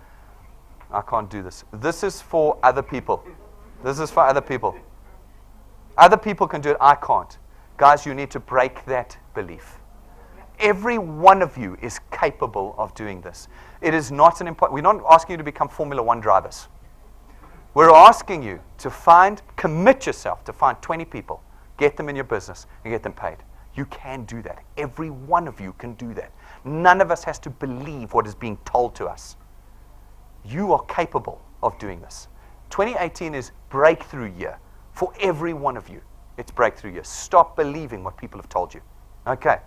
I can't do this. This is for other people. This is for other people. Other people can do it. I can't. Guys, you need to break that belief. Every one of you is capable of doing this. It is not an important. We're not asking you to become Formula 1 drivers. We're asking you to commit yourself to find 20 people, get them in your business, and get them paid. You can do that. Every one of you can do that. None of us has to believe what is being told to us. You are capable of doing this. 2018 is breakthrough year for every one of you. It's breakthrough year. Stop believing what people have told you. Okay.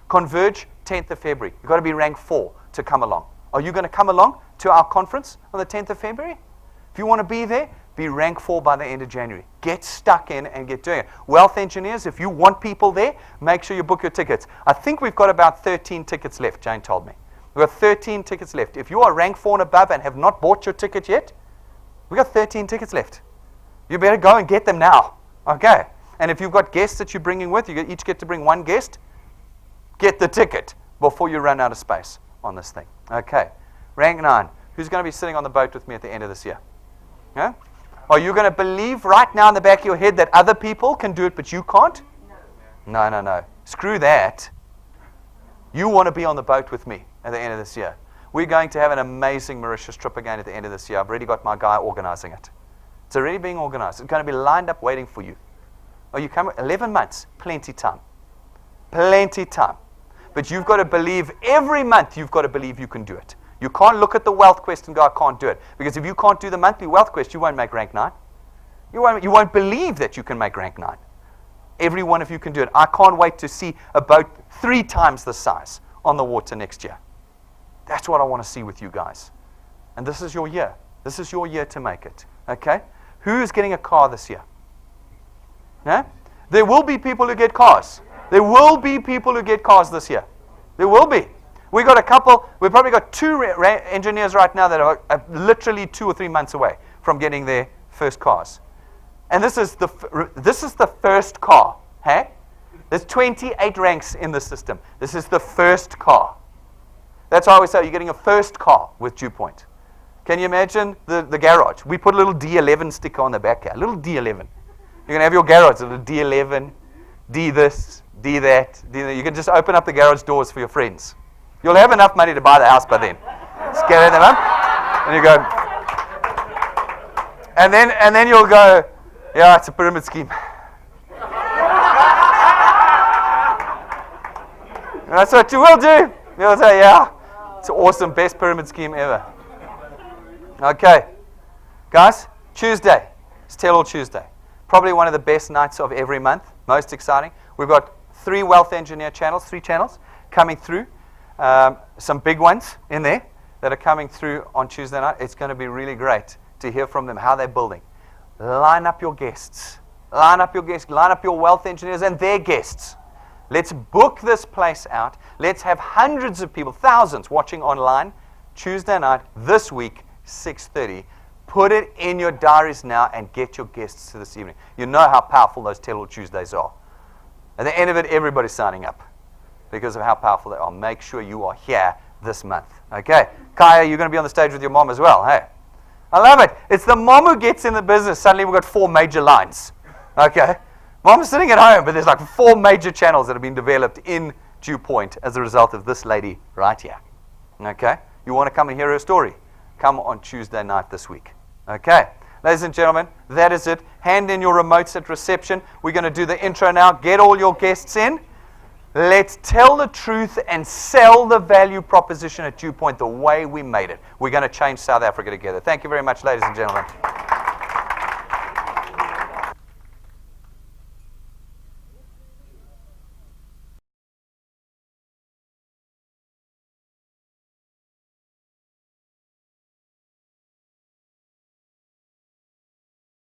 Converge, 10th of February. You've got to be ranked 4 to come along. Are you going to come along to our conference on the 10th of February? If you want to be there, be rank 4 by the end of January. Get stuck in and get doing it. Wealth engineers, if you want people there, make sure you book your tickets. I think we've got about 13 tickets left, Jane told me. We've got 13 tickets left. If you are rank 4 and above and have not bought your ticket yet, we've got 13 tickets left. You better go and get them now. Okay. And if you've got guests that you're bringing with, you each get to bring one guest, get the ticket before you run out of space on this thing. Okay. Rank 9. Who's going to be sitting on the boat with me at the end of this year? Yeah? Are you going to believe right now in the back of your head that other people can do it but you can't? No. Screw that. You want to be on the boat with me at the end of this year. We're going to have an amazing Mauritius trip again at the end of this year. I've already got my guy organizing it. It's already being organized. It's going to be lined up waiting for you. Are you coming? 11 months. Plenty time. Plenty time. But you've got to believe every month you've got to believe you can do it. You can't look at the wealth quest and go, I can't do it. Because if you can't do the monthly wealth quest, you won't make rank 9. You won't believe that you can make rank 9. Every one of you can do it. I can't wait to see a boat 3 times the size on the water next year. That's what I want to see with you guys. And this is your year. This is your year to make it. Okay? Who's getting a car this year? Yeah? There will be people who get cars. There will be people who get cars this year. There will be. We've probably got 2 engineers right now that are literally 2 or 3 months away from getting their first cars. And this is the first car. Hey? There's 28 ranks in the system. This is the first car. That's why I always say you're getting a first car with DuePoint. Can you imagine the garage? We put a little D11 sticker on the back here. A little D11. You're going to have your garage, a little D11, D this, D that, D that. You can just open up the garage doors for your friends. You'll have enough money to buy the house by then. Just get them up, and you go. And then you'll go, yeah, it's a pyramid scheme. And that's what you will do. You'll say, yeah, it's an awesome, best pyramid scheme ever. Okay. Guys, Tuesday. It's Tell All Tuesday. Probably one of the best nights of every month. Most exciting. We've got 3 wealth engineer channels, 3 channels coming through. Some big ones in there that are coming through on Tuesday night. It's going to be really great to hear from them, how they're building. Line up your guests. Line up your guests. Line up your wealth engineers and their guests. Let's book this place out. Let's have hundreds of people, thousands watching online Tuesday night this week, 6:30. Put it in your diaries now and get your guests to this evening. You know how powerful those Tell All Tuesdays are. At the end of it, everybody's signing up because of how powerful they are. Make sure you are here this month. Okay. Kaya, you're going to be on the stage with your mom as well. Hey. I love it. It's the mom who gets in the business. Suddenly we've got 4 major lines. Okay. Mom's sitting at home, but there's like 4 major channels that have been developed in DuePoint as a result of this lady right here. Okay. You want to come and hear her story? Come on Tuesday night this week. Okay. Ladies and gentlemen, that is it. Hand in your remotes at reception. We're going to do the intro now. Get all your guests in. Let's tell the truth and sell the value proposition at DuePoint the way we made it. We're going to change South Africa together. Thank you very much, ladies and gentlemen.